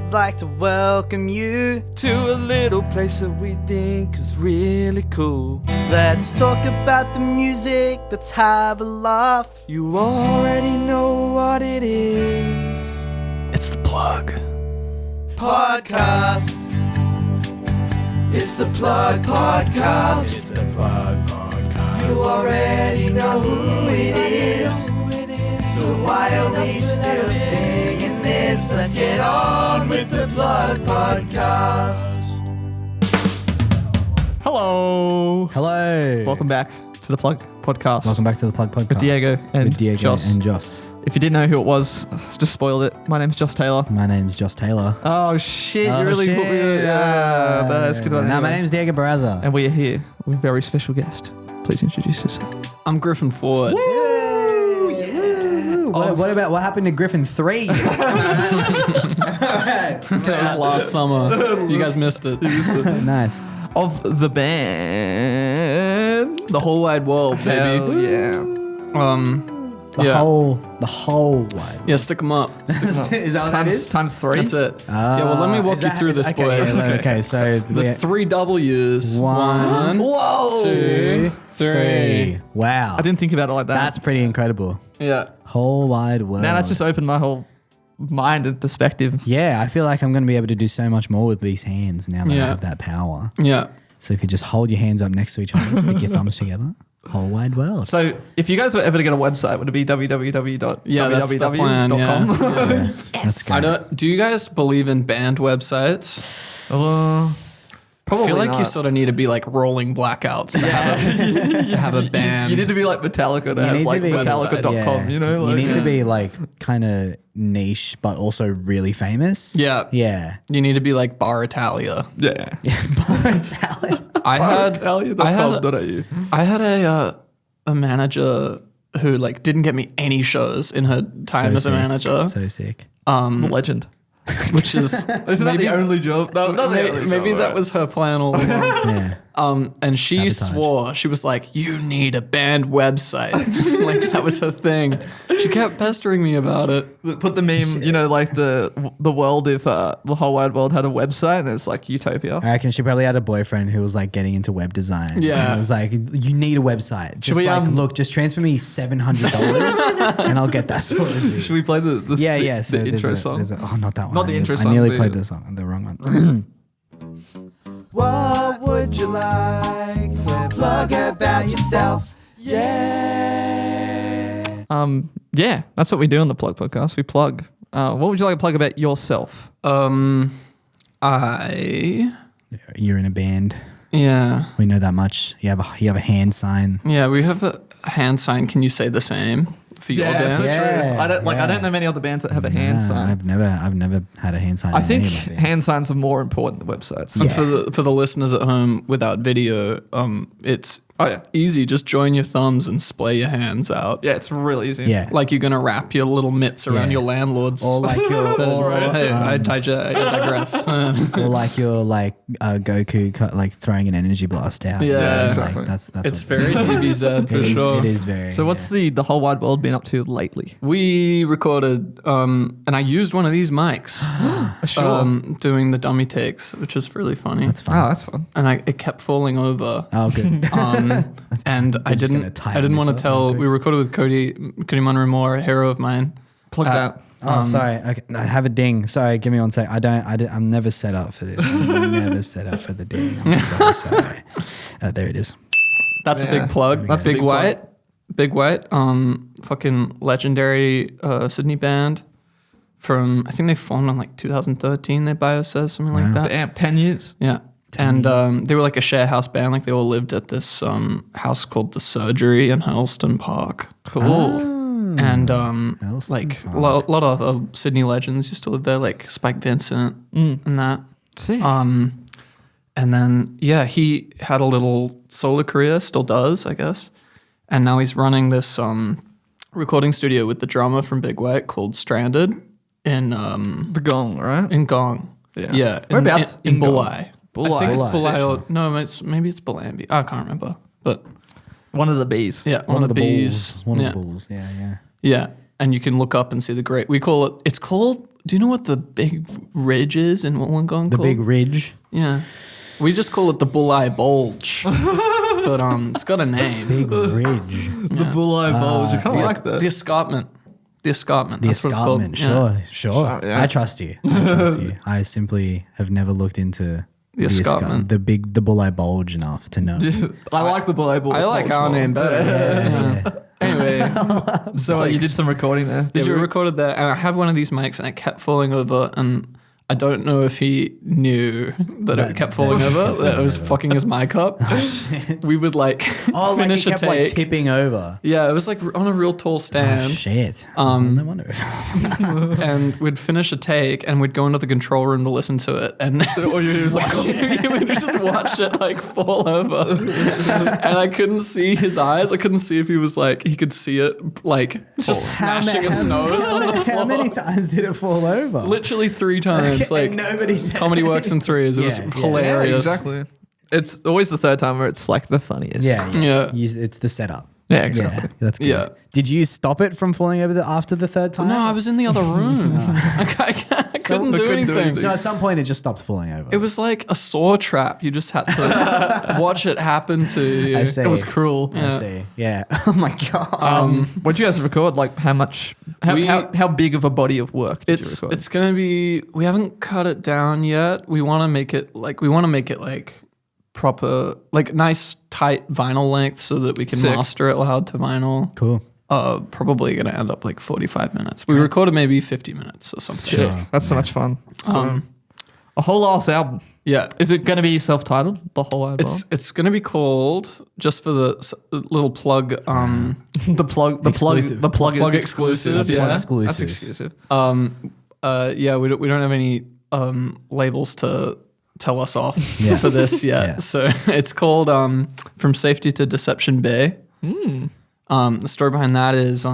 we'd like to welcome you to a little place that we think is really cool. Let's talk about the music, let's have a laugh. You already know what it is. It's the plug. Podcast. It's the Plug Podcast. It's the Plug Podcast. You already know who it is. So why are we still singing this? Let's get on with the Plug Podcast. Hello. Hello. Welcome back to the Plug Podcast. Welcome back to the Plug Podcast. With Diego and Joss. and Joss. If you didn't know who it was, just spoiled it. My name's Joss Taylor. My name's Joss Taylor. Oh shit! You really put me. Yeah, that's good. No, my name's Diego Barraza. And we are here with a very special guest. Please introduce yourself. I'm Griffin Ford. What happened to Griffin 3? That was last summer. You guys missed it. Nice. Of the band, The whole wide world, baby. Hell yeah. The whole one. Yeah, stick them up. Is that what that is? Times 3. That's it. Yeah, well, let me walk you through this, boys. Okay, so There's 3 W's. One. Whoa. 2, 3. Wow. I didn't think about it like that. That's pretty incredible. Yeah. Whole wide world. Now that's just opened my whole mind and perspective. Yeah, I feel like I'm going to be able to do so much more with these hands now that I have that power. Yeah. So if you just hold your hands up next to each other, stick your thumbs together, whole wide world. So if you guys were ever to get a website, would it be www.com? Yeah, that's the plan, yeah. Let's go. Do you guys believe in band websites? Probably I feel like not. you sort of need to be like rolling blackouts to have a band. You need to be like Metallica to have like Metallica.com, you know? You Like, need to be like kind of niche, but also really famous. Yeah. Yeah. You need to be like Bar Italia. yeah. I had a manager who like didn't get me any shows in her time as a manager. So sick. Legend. Which is Isn't that the only job? No, not the only maybe job, that right? was her plan all along. Yeah. And she swore, she was like, you need a band website. Like that was her thing. She kept pestering me about it. Put the meme, you know, like the world if the whole wide world had a website and it's like Utopia. I reckon she probably had a boyfriend who was like getting into web design. Yeah. And it was like, you need a website. Just we, look, just transfer me $700 and I'll get that sorted. Should we play the So the intro song? not that one. Not the intro song, I nearly the- played the song, the wrong one. What would you like to plug about yourself? Yeah. Yeah, that's what we do on the Plug Podcast. We plug. What would you like to plug about yourself? Yeah. You're in a band. We We know that much. You have a hand sign. have a hand sign. Can you say the same for your band? so Yeah, true. I don't know many other bands that have a hand sign. I've never had a hand sign. I in think any of my bands. hand signs are more important than websites. And for the listeners at home without video, it's easy. Just join your thumbs and splay your hands out. Yeah, it's really easy. Yeah. Like you're gonna wrap your little mitts around Yeah. your landlords. Or like your, Hey, I digress. or like your Goku like throwing an energy blast out. Yeah, exactly. Like, that's It's what- very DBZ for it is, sure. It is very. So what's the whole wide world been up to lately? We recorded, and I used one of these mics, doing the dummy takes, which is really funny. That's fun. Oh, that's fun. And it kept falling over. Oh, good. And I just gonna didn't tighten want to this up tell. real quick. We recorded with Cody Munro Moore, a hero of mine. Plug that. Oh, sorry. Okay, I have a ding. Sorry, give me one sec. I'm never set up for this. I'm never set up for the ding. I'm so sorry. There it is. That's a big plug. That's a Big big White. Big White. Fucking legendary Sydney band from, I think they formed in like 2013, their bio says, something like that. Damn, 10 years. Yeah. And they were like a share house band. Like they all lived at this house called The Surgery in Hurlston Park. Cool. And Hurlston like a Park. lot of Sydney legends used to live there, like Spike Vincent and that. See. And then, he had a little solo career, still does, I guess. And now he's running this recording studio with the drummer from Big White called Stranded in The Gong, right? in Gong. Yeah. In Whereabouts? in In Gong? Bulli. I think it's Bulli. Bulli or no, maybe it's Bellambi. I can't remember. But One of the bees. yeah, One of the bees. bulls. One of the bulls. Yeah, yeah. Yeah. And you can look up and see the great. It's called Do you know what the big ridge is in Wollongong? The called? big ridge. Yeah. We just call it the Bull-Eye Bulge. But it's got a name. Big ridge. The Bull-Eye Bulge. I kind of like that. The escarpment. The escarpment. The That's what it's called. escarpment. Sure. Yeah. I trust you. I trust you. I simply have never looked into The escarpment. the bull-eye bulge enough to know. I like the Bull-Eye Bulge. I like our name better. Yeah. Anyway, So like- you did some recording there. we recorded that, and I had one of these mics, and it kept falling over, and I don't know if he knew that it kept falling over, that it was fucking his mic up. We would like Oh, like it finish a kept take. like tipping over. Yeah, it was like on a real tall Oh, stand. shit. No wonder. And we'd finish a take and we'd go into the control room to listen to it, and you would just watch it like fall over. And I couldn't see his eyes. I couldn't see if he was like, he could see it like just smashing its nose on the floor. How many times did it fall over? Literally 3 times. Like And nobody said comedy works in 3s. It was Yeah, yeah. hilarious. Yeah, exactly. It's always the third time where it's like the funniest. Yeah. Yeah. It's the setup. Yeah, exactly. Yeah, that's good. Yeah. Did you stop it from falling over after the third time? No, I was in the other room. I couldn't do anything. So at some point it just stopped falling over. It was like a saw trap. You just had to watch it happen to you. I see. It was cruel. I see. Yeah. Oh my god. What did you guys record? Like how much? How big of a body of work did you record? It's gonna be. We haven't cut it down yet. We want to make it like proper, like nice tight vinyl length so that we can Sick. master it loud to vinyl. Cool. Probably gonna end up like 45 minutes. We recorded maybe 50 minutes or something. Sick. Sure. That's so much fun. So, a whole ass album. Yeah. Is it going to be self-titled? The whole album. It's gonna be called, just for the little plug. the plug Exclusive. The plug Plug is exclusive. exclusive, yeah. Exclusive. That's exclusive. Yeah, we don't have any labels to tell us off Yeah. for this yet. Yeah. So it's called From Safety to Deception Bay. The story behind that is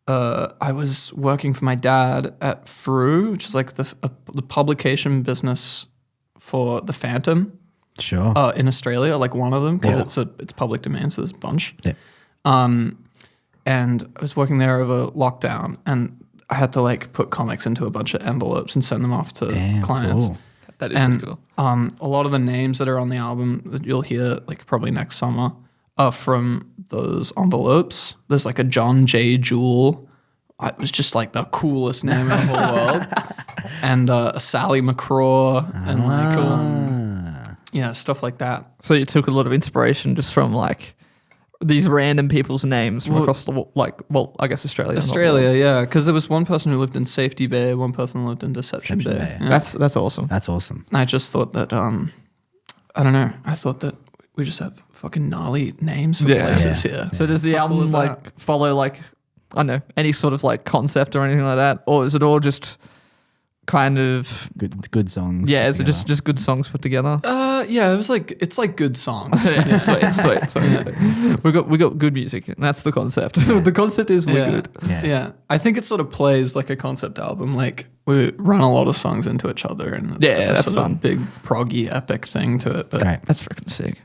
I was working for my dad at Fru, which is like the publication business for the Phantom Sure. in Australia, like one of them, because Yeah. it's public domain, so there's a bunch. Yeah. And I was working there over lockdown, and I had to like put comics into a bunch of envelopes and send them off to Damn, clients. cool. That is And pretty cool. a lot of the names that are on the album that you'll hear like probably next summer are from those envelopes. There's like a John J. Jewell. It was just like the coolest name in the whole world. And a Sally McCraw and like stuff like that. So you took a lot of inspiration just from like these random people's names from across the I guess Australia. Australia, yeah, because there was one person who lived in Safety Bay, one person who lived in Deception Bay. Bay. Yeah. That's awesome. That's awesome. I just thought that I don't know. I thought that we just have fucking gnarly names for Yeah. places here. So does the How cool album is like follow like I don't know any sort of like concept or anything like that, or is it all just kind of Good songs. yeah? put Is it together. just good songs put together? Yeah, it's like good songs. Sweet. We got good music, and that's the concept. The concept is we're Yeah. good. Yeah. Yeah, I think it sort of plays like a concept album. Like we run a lot of songs into each other, and it's Yeah, got a that's sort of fun. big proggy epic thing to it. But Great. That's freaking sick.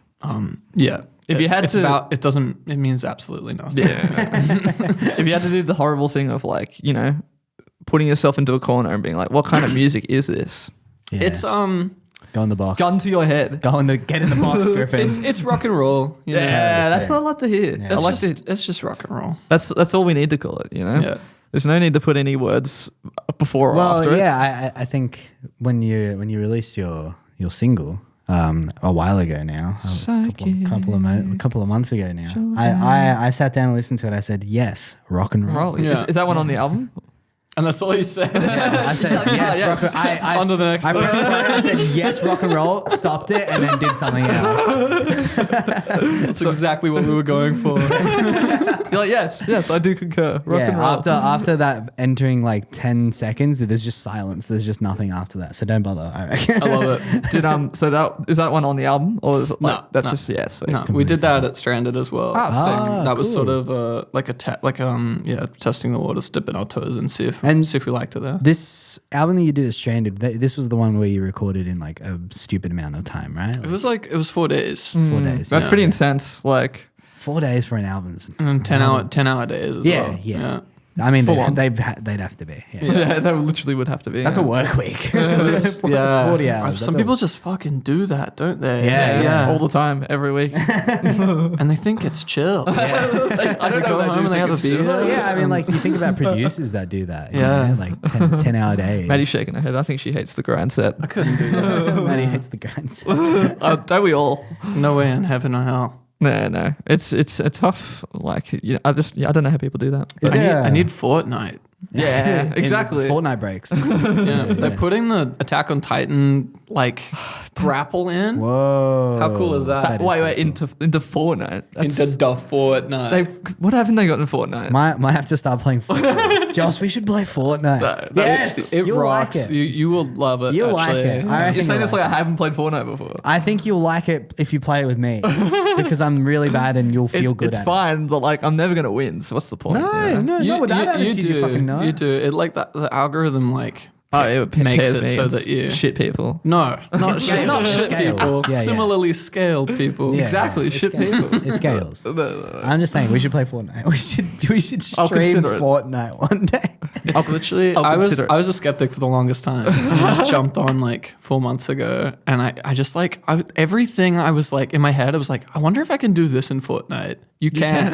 yeah, If you had it's to- it means absolutely nothing. If you had to do the horrible thing of like putting yourself into a corner and being like, what kind of music is this? Yeah. It's Go in the box. Gun to your head. Get in the box, Griffin. it's rock and roll. You know? Yeah, that's what I like to hear. I It's like just, to. it's just rock and roll. That's all we need to call it. Yeah. There's no need to put any words before or Well, after it. yeah, I think when you released your single a while ago now, a couple of months ago now, I sat down and listened to it. I said, yes, rock and roll. Right. Yeah. Is that one on the album? And that's all he said. I said yes, rock and I On to the next I one. pressed play, I said yes, rock and roll, stopped it, and then did something else. That's exactly what we were going for. You're like, yes, I do concur. Rock and roll. After that entering like 10 seconds, there's just silence. There's just nothing after that. So don't bother, I reckon. I love it. Did so that is that one on the album or is it like No, that's no. just sweet. No, we did that at Stranded as well. That was cool. sort of like testing the waters, dipping our toes and see if we liked it there. This album that you did at Stranded, this was the one where you recorded in like a stupid amount of time, right? It was 4 days. 4 days. That's yeah. pretty intense. Like 4 days for an album. And then 10 hour days as well. Yeah. I mean, Full on. they'd have to be. Yeah. Yeah, that literally would have to be. That's a work week. It's 40 hours. Some people just fucking do that, don't they? Yeah. all the time, every week. And they think it's chill. I don't Go home and they have a beer. Well, yeah, I mean, like you think about producers that do that. Yeah. You know, like 10-hour days. Maddie's shaking her head. I think she hates the grind set. I couldn't do that. Maddie hits the grinds. Don't we all? No way in heaven or hell. No. It's a tough. Like, I don't know how people do that. Is there I need Fortnite. Yeah, in exactly. Fortnite breaks. Yeah, they're putting the Attack on Titan like grapple in. Whoa. How cool is that? Wait, into Fortnite. Into the Fortnite. What haven't they got in Fortnite? Might have to start playing Fortnite. Josh, we should play Fortnite. No, Yes, It you'll rocks. like it. You will love it. You'll actually. like it. I reckon You're saying you'll this like I haven't played Fortnite before. I think you'll like it if you play it with me because I'm really bad and you'll feel good It's at fine, but like I'm never gonna win. So what's the point? it. you know? No, without attitude, you fucking know. You do. It like that. The algorithm like It makes pairs it me so against that you shit people. No, not It's shit, scales. not It's shit scales. people. Yeah, yeah. Similarly scaled people. Yeah, Exactly, it's shit scales. people. It scales. No. I'm just saying we should play Fortnite. We should I'll stream consider it. Fortnite one day. It's literally. I'll I consider it. was a skeptic for the longest time. I just jumped on like 4 months ago, and I just like everything. I was like in my head. I was like, I wonder if I can do this in Fortnite. You can.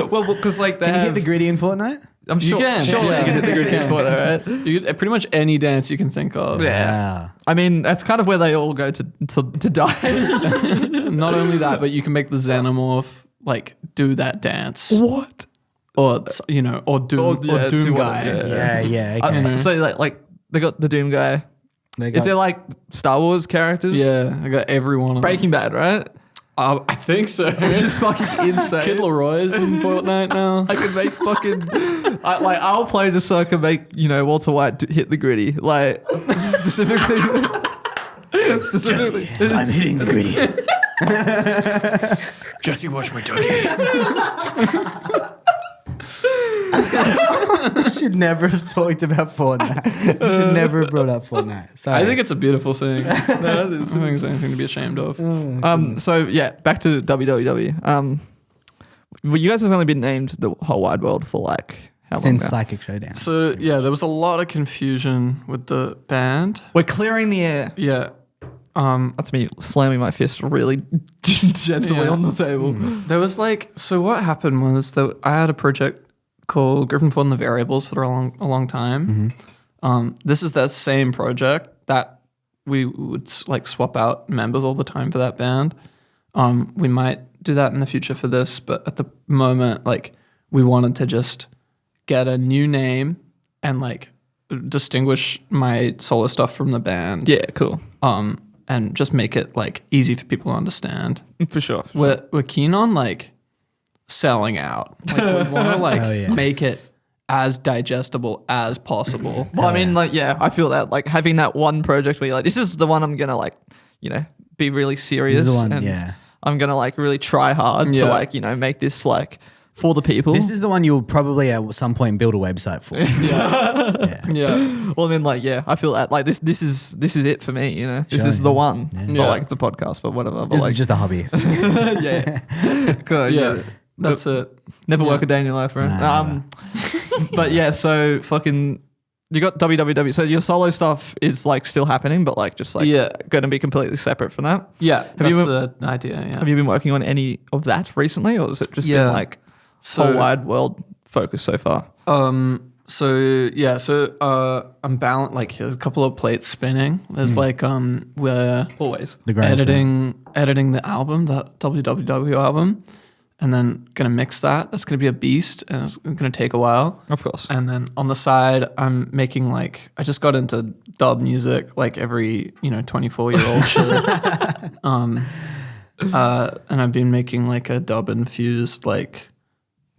Well, because like they Can you have, hit the gritty in Fortnite? I'm sure. You can. Surely Yeah. you can hit the grid You can. Fortnite, right? You get pretty much any dance you can think of. Yeah. I mean, that's kind of where they all go to die. Not only that, but you can make the Xenomorph like do that dance, What? or or Doom, yeah, or Doom do guy. whatever, Yeah. Okay. So like they got the Doom guy. They Is got- there like Star Wars characters? Yeah, I got everyone. On Breaking Bad, right? I think so. Which is fucking insane. Kid Leroy's in Fortnite now. I could make fucking I'll play just so I can make Walter White hit the gritty, like specifically. I'm hitting the gritty. Jesse, watch my doggy. You should never have talked about Fortnite. You should never have brought up Fortnite. Sorry. I think it's a beautiful thing. I don't think it's anything to be ashamed of. So yeah, back to WWW. Well, you guys have only been named the whole wide world for like how long since now? Psychic Showdown. So yeah, there was a lot of confusion with the band. We're clearing the air. Yeah. That's me slamming my fist really gently Yeah. on the table. There was so what happened was that I had a project called Griffin Ford and the Variables for a long time. This is that same project that we would like swap out members all the time for that band. We might do that in the future for this, but at the moment, like we wanted to just get a new name and like distinguish my solo stuff from the band. Yeah, cool. And just make it like easy for people to understand. For sure. We're keen on like selling out. Like we want to like Oh, yeah. make it as digestible as possible. Well, I mean, like, yeah, I feel that like having that one project where you're like, this is the one I'm gonna like, be really serious. This is the one, and yeah. I'm gonna like really try hard to Yeah. like, make this like for the people. This is the one you'll probably at some point build a website for. Yeah. Well, then like, yeah, I feel that like this is it for me. This Sure, is the yeah. one. Yeah. Not Yeah. like it's a podcast, but whatever. But This like, is just a hobby. yeah, Yeah. That's it. Never work Yeah. a day in your life, right? Nah, But yeah, so fucking, you got WWW. So your solo stuff is like still happening, but like just like going to be completely separate from that. Yeah. Have you That's been- the idea. Yeah. Have you been working on any of that recently, or has it just Yeah. been like So- whole wide world focus so far? I'm balanced. Like there's a couple of plates spinning. There's like we're Always. The grand editing the album, the WWW album, and then gonna mix that. That's gonna be a beast, and it's gonna take a while. Of course. And then on the side, I'm making like I just got into dub music, like every 24-year-old should. And I've been making like a dub infused like.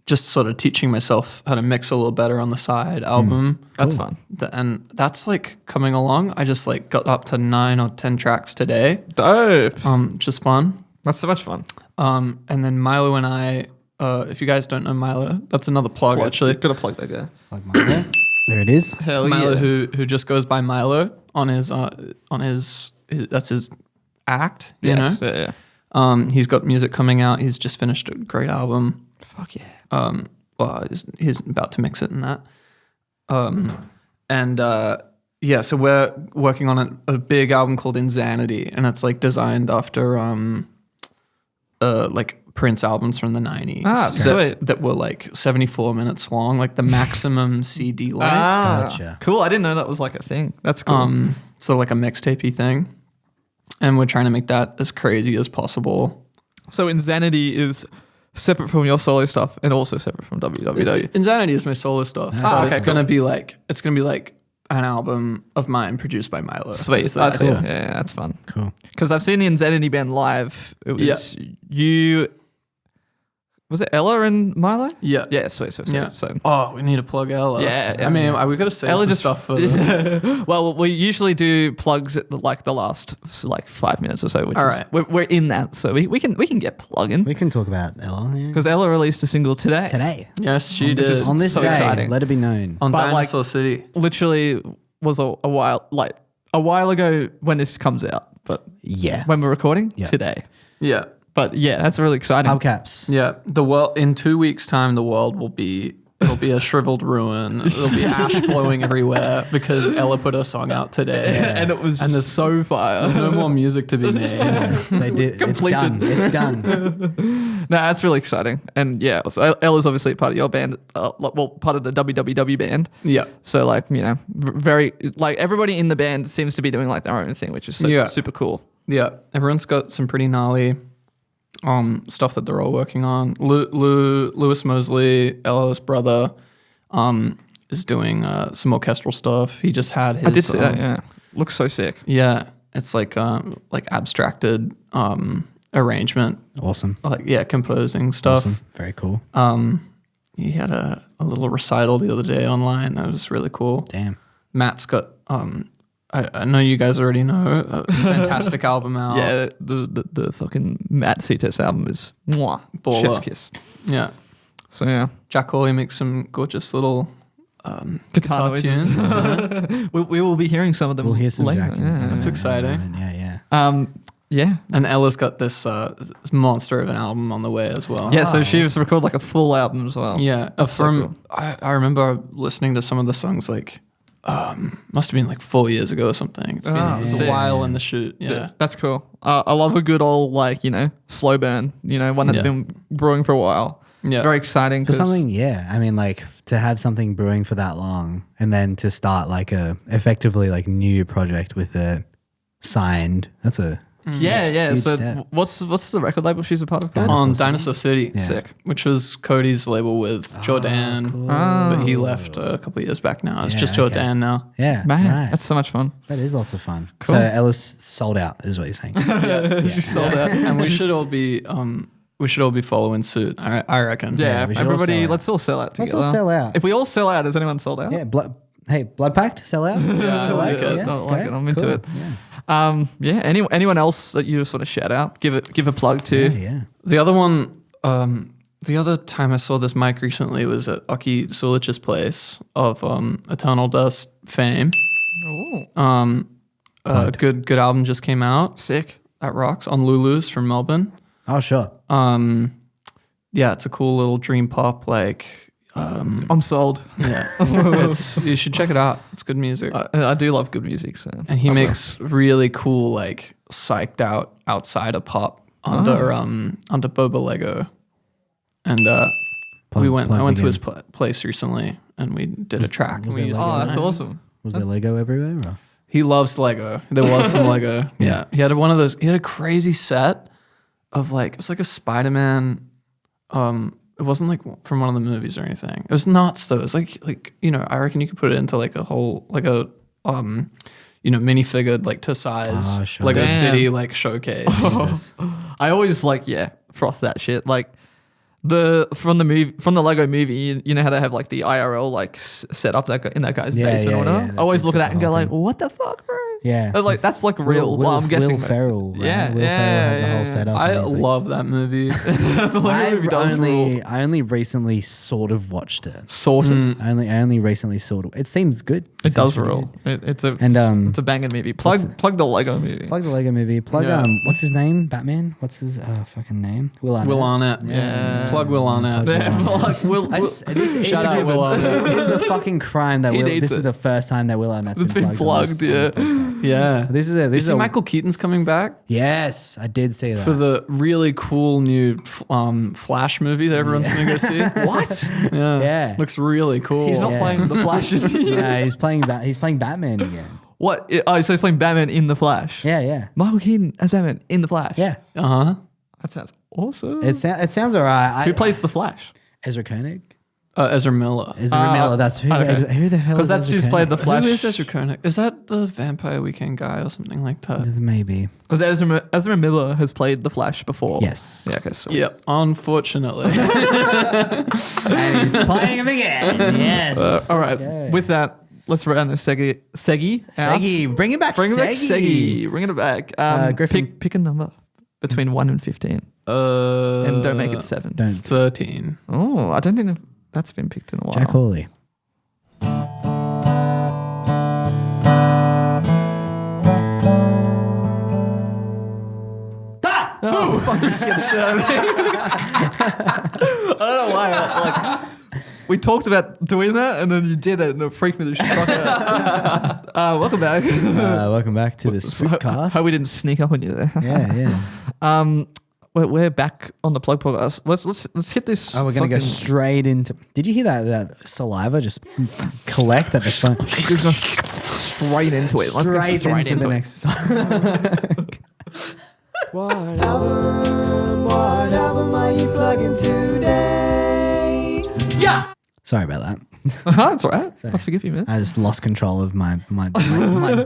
Just sort of teaching myself how to mix a little better on the side album. That's fun. And that's like coming along. I just like got up to 9 or 10 tracks today. Dope. Just fun. That's so much fun. And then Milo and I, if you guys don't know Milo, that's another plug actually. Gotta plug that guy. There it is. Hell Milo yeah. who just goes by Milo on his that's his act, you know? Yeah. He's got music coming out. He's just finished a great album. Fuck yeah. he's about to mix it in that. So we're working on a big album called Insanity, and it's like designed after like Prince albums from the 90s sweet. that were like 74 minutes long, like the maximum CD length. Gotcha. Cool. I didn't know that was like a thing. That's cool. So like a mixtapey thing. And we're trying to make that as crazy as possible. So Insanity is separate from your solo stuff and also separate from WWW. Insanity is my solo stuff. But it's gonna be like an album of mine produced by Milo. Sweet. Is the That's idea. cool. Yeah, that's fun. Cool. Because I've seen the Insanity band live. It was you. Was it Ella and Milo? Yeah. Yeah, sweet. Yeah. So Oh, we need to plug Ella. Yeah, I mean, we got to save Ella some just- stuff for the... well, we usually do plugs at like the last like 5 minutes or so. Which All is, right. we're in that, so we can get plugging We can talk about Ella. Yeah. because Ella released a single today. Today. Yes, she Which is did. On this So day, exciting. let it be known. On But, like, Dinosaur City. Literally was a while ago when this comes out, but Yeah. when we're recording Yeah. today. Yeah. But yeah, that's really exciting. Hubcaps. Yeah. The world in 2 weeks' time, the world it'll be a shriveled ruin. There'll be ash blowing everywhere because Ella put her song out today. And it was And just so fire. There's no more music to be made. They did. Completed. It's done. It's done. No, that's really exciting. And yeah, so Ella's obviously part of your band, part of the WWW band. Yeah. So like, very like everybody in the band seems to be doing like their own thing, which is super cool. Yeah. Everyone's got some pretty gnarly stuff that they're all working on. Lewis Mosley, Ella's brother, is doing some orchestral stuff. He just had his... I did see that, yeah. Looks so sick. Yeah. It's like abstracted arrangement. Awesome. Composing stuff. Awesome. Very cool. He had a little recital the other day online. That was really cool. Damn. Matt's got I know you guys already know a fantastic album out. Yeah, the fucking Matt C-Test album is mwah, Baller. chef's kiss. Yeah. So yeah, Jack Hawley makes some gorgeous little guitar noises. tunes. we will be hearing some of them We'll hear some later. Jack. That's exciting. Yeah. Yeah. And Ella's got this monster of an album on the way as well. Yeah, so she's recorded like a full album as well. Yeah. That's so cool. I remember listening to some of the songs like must have been like 4 years ago or something. It's been a sick. while in the shoot. Yeah. That's cool. I love a good old slow burn, one that's been brewing for a while. Yeah. Very exciting. For 'cause- something, I mean, like to have something brewing for that long and then to start like a effectively like new project with it signed. That's a Yeah. Huge So step. what's the record label she's a part of? On Dinosaur City. Yeah. Sick. Which was Cody's label with Jordan. cool. But he left a couple of years back now. It's Yeah, just okay. Jordan now. Yeah, Man, right. that's so much fun. That is lots of fun. Cool. So Ellis sold out, is what you're saying. She sold out. And we should all be following suit. I reckon. Yeah, we should all everybody, sell out. let's all sell out Let's together. all sell out. If we all sell out, has anyone sold out? Yeah, Blood Pact, sell out. Yeah, I like it. I like it. I'm into cool. it. Yeah. Anyone else that you just want to shout out? Give a plug to. Yeah. The other one, the other time I saw this mic recently was at Aki Sulich's place of Eternal Dust fame. Oh, Good album just came out. sick. That rocks on Lulu's from Melbourne. Oh, sure. Yeah, it's a cool little dream pop. I'm sold. Yeah, you should check it out. It's good music, I do love good music. So. and he makes really cool, psyched out outsider pop under Boba Lego. And I went to his place recently, and we did a track. And was we there used Lego? it. Oh, that's awesome. Was there Lego everywhere? Or? He loves Lego. There was some Lego. Yeah. He had one of those. He had a crazy set of it was like a Spider-Man. It wasn't like from one of the movies or anything. It was nuts though. It was like I reckon you could put it into like a whole minifigured to size Oh, sure. Lego Damn. City showcase. I always froth that shit. From the Lego movie, you know how they have the IRL set up in that guy's Yeah, basement yeah, or whatever. yeah, I always that's look at that and go the whole what the fuck, bro? Yeah. That's real. Well, I'm guessing. Will Ferrell, right? Yeah, Will Ferrell has a whole setup. I and he's like- love that movie. The Lego movie does rule. I only recently sort of watched it. Sort of. I only recently sort of. It seems good. It does essentially. rule. It's a And, banging movie. Plug the Lego movie. Plug the Lego movie. Plug Yeah. What's his name? Batman. What's his fucking name? Will Arnett. Will Arnett. Yeah. Plug Will Arnett. Like, Shout out Will Arnett. It is a fucking crime that He Will. needs This is it. the first time that Will Arnett's It's been plugged. Yeah. Yeah. This is a. You This is see a. Michael Keaton's coming back Yes, I did see that. for the really cool new Flash movie that everyone's going to go see. What? Yeah. Yeah. Looks really cool. He's not Yeah. playing the Flash, is he? Yeah, he's playing Batman again. What? Oh, so he's playing Batman in the Flash. Yeah, yeah, Michael Keaton as Batman in the Flash. yeah. Uh-huh. That sounds awesome. It sounds alright. Who plays the Flash? Ezra Koenig? Ezra Miller. Ezra Miller. That's who. okay. Who the hell? Because is that's Ezra who's played the Koenig? Flash. Who is Ezra Koenig? Is that the Vampire Weekend guy or something like that? Maybe. Because Ezra Miller has played the Flash before. Yes. Yeah. Okay. So Yeah, unfortunately. And he's playing him again. Yes. all right. go. With that, let's round the Segi out. Segi, bring it back. Bring it back, Segi. Segi. Bring it back. Griffin. Pick a number between 1 and 15, and don't make it 7. Don't. 13. Oh, I don't think that's been picked in a while. Jack Hawley. Oh, fuck, you scared the shit out of me. I don't know why. We talked about doing that, and then you did it, and it freaked me the fuck out. Welcome back. Welcome back to the Sweetcast. Hope we didn't sneak up on you there. Yeah. We're back on the Plug Podcast. Let's hit this. Oh, we're gonna go fucking- straight into. Did you hear that saliva just collect at the front? straight into it. Let's go Straight into the it. next song. What album are you plugging today? Yeah! Sorry about that. It's all right. I forgive you, man. I just lost control of my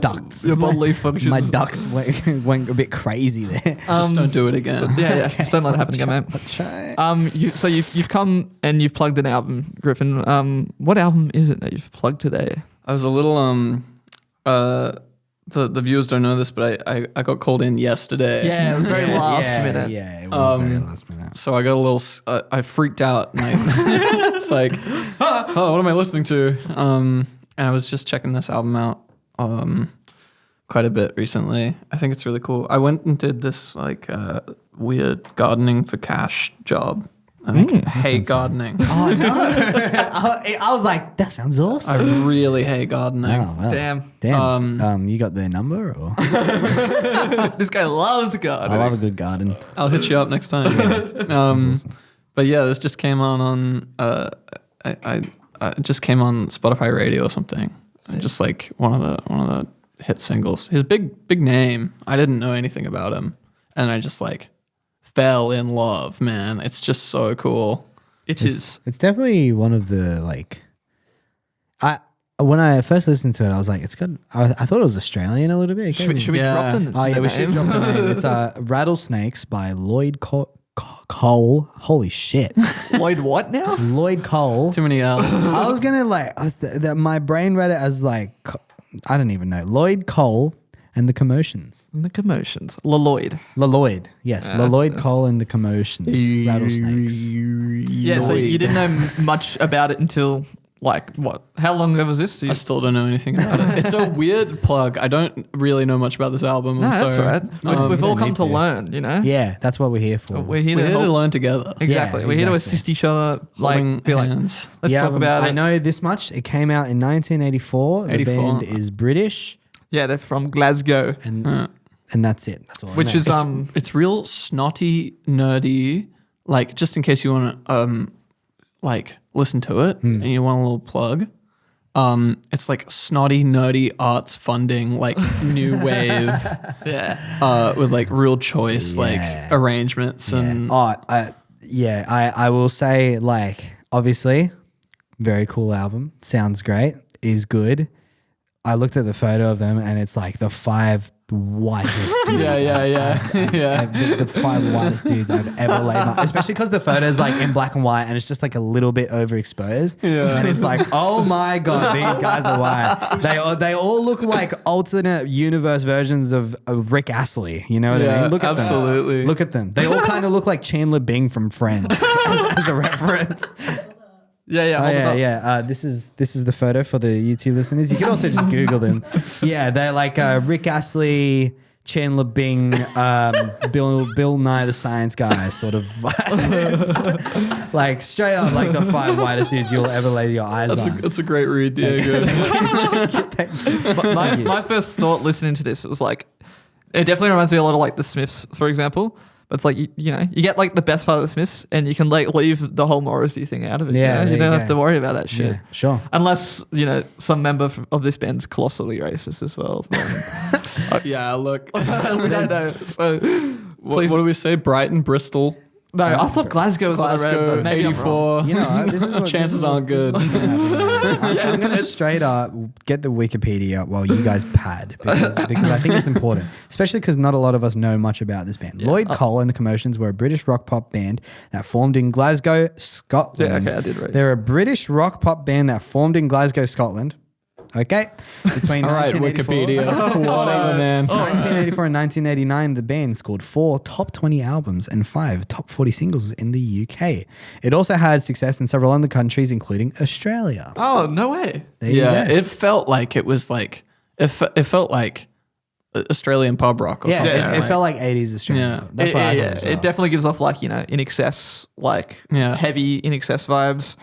ducts. Your bodily functions. My ducts went a bit crazy there. Just don't do it again. Yeah. Just don't let it happen again, man. Let's try. You've come and you've plugged an album, Griffin. What album is it that you've plugged today? I was a little the viewers don't know this, but I got called in yesterday. Yeah, it was very last minute. Yeah, it was very last minute. So I got a little, I freaked out. And it's like, oh, what am I listening to? And I was just checking this album out quite a bit recently. I think it's really cool. I went and did this weird gardening for cash job. I hate gardening. Oh no! I was like, that sounds awesome. I really hate gardening. Oh, well. Damn. You got their number, or This guy loves God. I love a good garden. I'll hit you up next time. Awesome. But yeah, this just came on I just came on Spotify Radio or something. Just like one of the hit singles. His big name. I didn't know anything about him, and I just fell in love. Man, it's just so cool. It's definitely one of the when I first listened to it, I was like, it's good. I thought it was Australian a little bit. Should we Yeah. drop the Oh yeah, we should drop the name. It's Rattlesnakes by Lloyd Cole. Holy shit, Lloyd what now? Lloyd Cole. Too many L's. I was gonna my brain read it as I don't even know. Lloyd Cole and the Commotions. And the Commotions. Lloyd. Lloyd, yes, Yeah, Lloyd that's- Cole and the Commotions. Rattlesnakes. Yeah, so you didn't know much about it until what? How long ago was this? I still don't know anything about it. It's a weird plug. I don't really know much about this album. No, I'm that's sorry. right. We've all don't come need to to. learn, you know? Yeah, that's what we're here for. We're here We're to here to help. learn together. Exactly. Yeah, We're here to exactly. assist each other. Holding Be like, hands. let's The talk album, about I it. know this much. It came out in 1984. The 84. band is British, Yeah, they're from Glasgow, and that's it. That's all. I which know. is It's real snotty, nerdy. Just in case you want to listen to it and you want a little plug. It's snotty, nerdy arts funding, new wave, yeah. with real choice, Yeah. arrangements and I will say, obviously, very cool album. Sounds great. Is good. I looked at the photo of them, and it's the 5 whitest dudes. yeah. The 5 whitest dudes I've ever laid my, especially because the photo's in black and white, and it's just a little bit overexposed. Yeah. And it's oh my god, these guys are white. They all look like alternate universe versions of Rick Astley. You know what I Yeah, mean? Look at absolutely. them. Look at them. They all kind of look like Chandler Bing from Friends as a reference. Yeah. Oh hold it yeah, up. yeah. This is the photo for the YouTube listeners. You can also just Google them. Yeah, they're like Rick Astley, Chandler Bing, Bill Nye the Science Guy sort of vibes. Like straight up like the 5 whitest dudes you'll ever lay your eyes on. That's a great read, Diego. My first thought listening to this was like, it definitely reminds me a lot of like the Smiths, for example. But it's like, you know, you get like the best part of the Smiths and you can like leave the whole Morrissey thing out of it. Yeah, you there don't you have go. to worry about that shit. Yeah, sure. Unless, you know, some member of this band's colossally racist as well. Yeah, look. We don't know. So, What do we say? Brighton, Bristol, no, I thought Glasgow was on the red, Glasgow, but maybe I'm wrong. 84. You know, this is what, Chances aren't good. I'm going to straight up get the Wikipedia while you guys pad because I think it's important, especially because not a lot of us know much about this band. Lloyd Cole and the Commotions were a British rock pop band that formed in Glasgow, Scotland. Yeah, okay, I did read. They're a British rock pop band that formed in Glasgow, Scotland. Okay, between All right, 1984 Wikipedia. Whatever, man. 1984 and 1989, the band scored 4 top 20 albums and 5 top 40 singles in the UK. It also had success in several other countries, including Australia. Oh, no way. There you Yeah, go. it felt like it was like it felt like Australian pub rock or something. it like- felt like 80s Australia. Yeah. That's what I thought as well. It definitely gives off like, you know, In Excess, like Yeah. heavy In Excess vibes.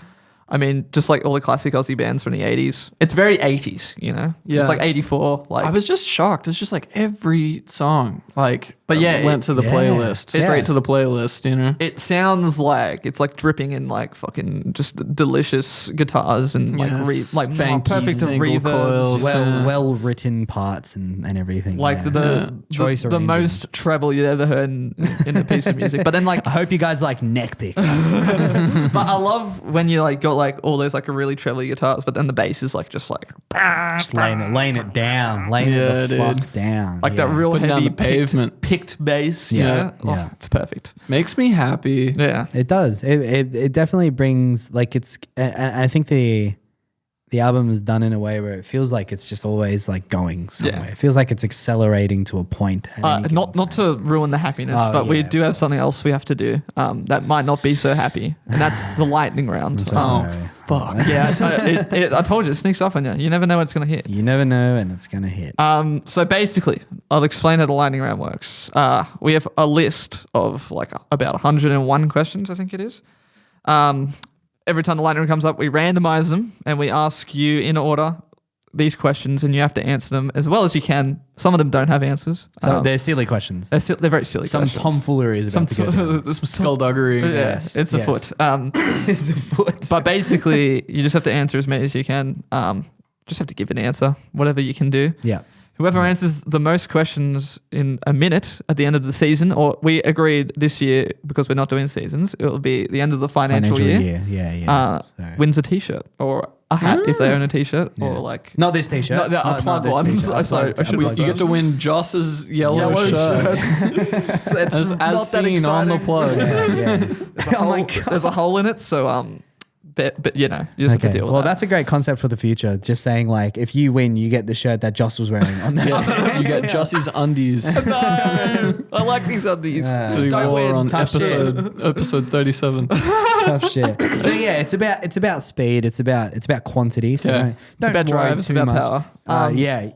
I mean, just like all the classic Aussie bands from the 80s. It's very 80s, you know? Yeah. It's like 84. Like, I was just shocked. It's just like every song, like, But yeah, went to the yeah. playlist, Yeah. straight to the playlist. You know, it sounds like it's like dripping in like fucking just delicious guitars and like Yes. like Banky perfect single reverbs. coils. well written parts and everything. Like yeah. the Choice the arranging. most treble you ever heard in a piece of music. But then like, I hope you guys like neck pick. but I love when you like got like all those like really trebly guitars, but then the bass is like just like Just laying it down. Laying Yeah, it the dude. fuck down. like that Yeah. real Putting down heavy the pavement. picked bass. Yeah, Yeah, yeah. Oh, it's perfect. makes me happy. Yeah. It does. It definitely brings like it's. And I think the album is done in a way where it feels like it's just always like going somewhere. Yeah. It feels like it's accelerating to a point. at any given Not to ruin the happiness, Oh, but we yeah, do of have course. something else we have to do that might not be so happy, and that's the lightning round. I'm so Oh, sorry. fuck. Yeah, I told you, it sneaks up on you. You never know when it's going to hit. You never know, and it's gonna hit. So basically, I'll explain how the lightning round works. We have a list of like about 101 questions, I think it is. Every time the lightning round comes up, we randomize them and we ask you in order these questions, and you have to answer them as well as you can. Some of them don't have answers. So they're silly questions. They're very silly Some questions. tomfoolery is about to go down. Some skullduggery. Yeah, Yes, it's yes. afoot. It's a foot. But basically, you just have to answer as many as you can. Just have to give an answer, whatever you can do. Yeah. Whoever answers the most questions in a minute at the end of the season, or we agreed this year because we're not doing seasons, it will be the end of the financial year. Yeah. Wins a T-shirt or a hat if they own a T-shirt, or like Not this t-shirt. No, I'll plug one. Sorry, I should You get to win Joss's yellow shirt. As not that seen on the exciting. plug. Yeah. Oh my God. There's a hole in it, so but you know, you just have to Okay. deal with Well, that. that's a great concept for the future. Just saying, like, if you win, you get the shirt that Joss was wearing on that. Yeah, you get Joss's undies. No, I like these undies. that he Don't wore win. on Tough episode 37. Tough shit. So yeah, it's about speed. It's about quantity. So Yeah. don't It's about worry drive. It's too about much. power. Yeah.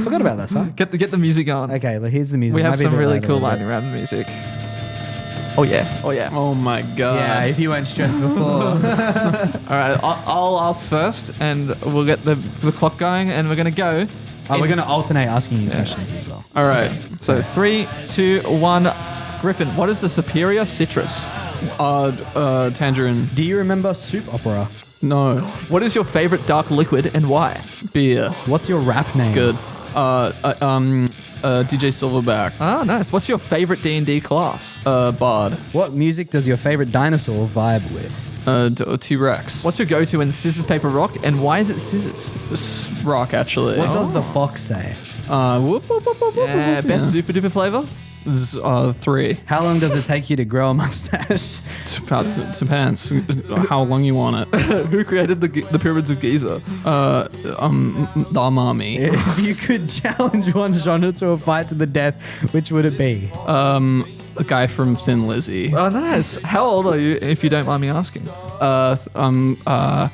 Forgot about that song. Get the music on. Okay, well, here's the music. We have Might be a some bit really later, cool but- lightning round music. Oh yeah. Oh my god. Yeah, if you weren't stressed before. All right, I'll ask first, and we'll get the clock going, and we're gonna go. We're going to alternate asking you questions as well. All right. So 3, 2, 1. Griffin, what is the superior citrus? Tangerine. Do you remember Soup Opera? No. What is your favorite dark liquid and why? Beer. What's your rap name? It's good. DJ Silverback. Oh, nice. What's your favorite D&D class? Bard. What music does your favorite dinosaur vibe with? T-Rex. What's your go-to in scissors, paper, rock, and why is it scissors? Rock, actually. What does the fox say? Whoop, whoop, whoop, whoop, Yeah, whoop, best super duper flavor? This is 3. How long does it take you to grow a mustache? Depends how long you want it. Who created the pyramids of Giza? The mommy. If you could challenge one genre to a fight to the death, which would it be? The guy from Thin Lizzy. Oh, nice. How old are you, if you don't mind me asking? I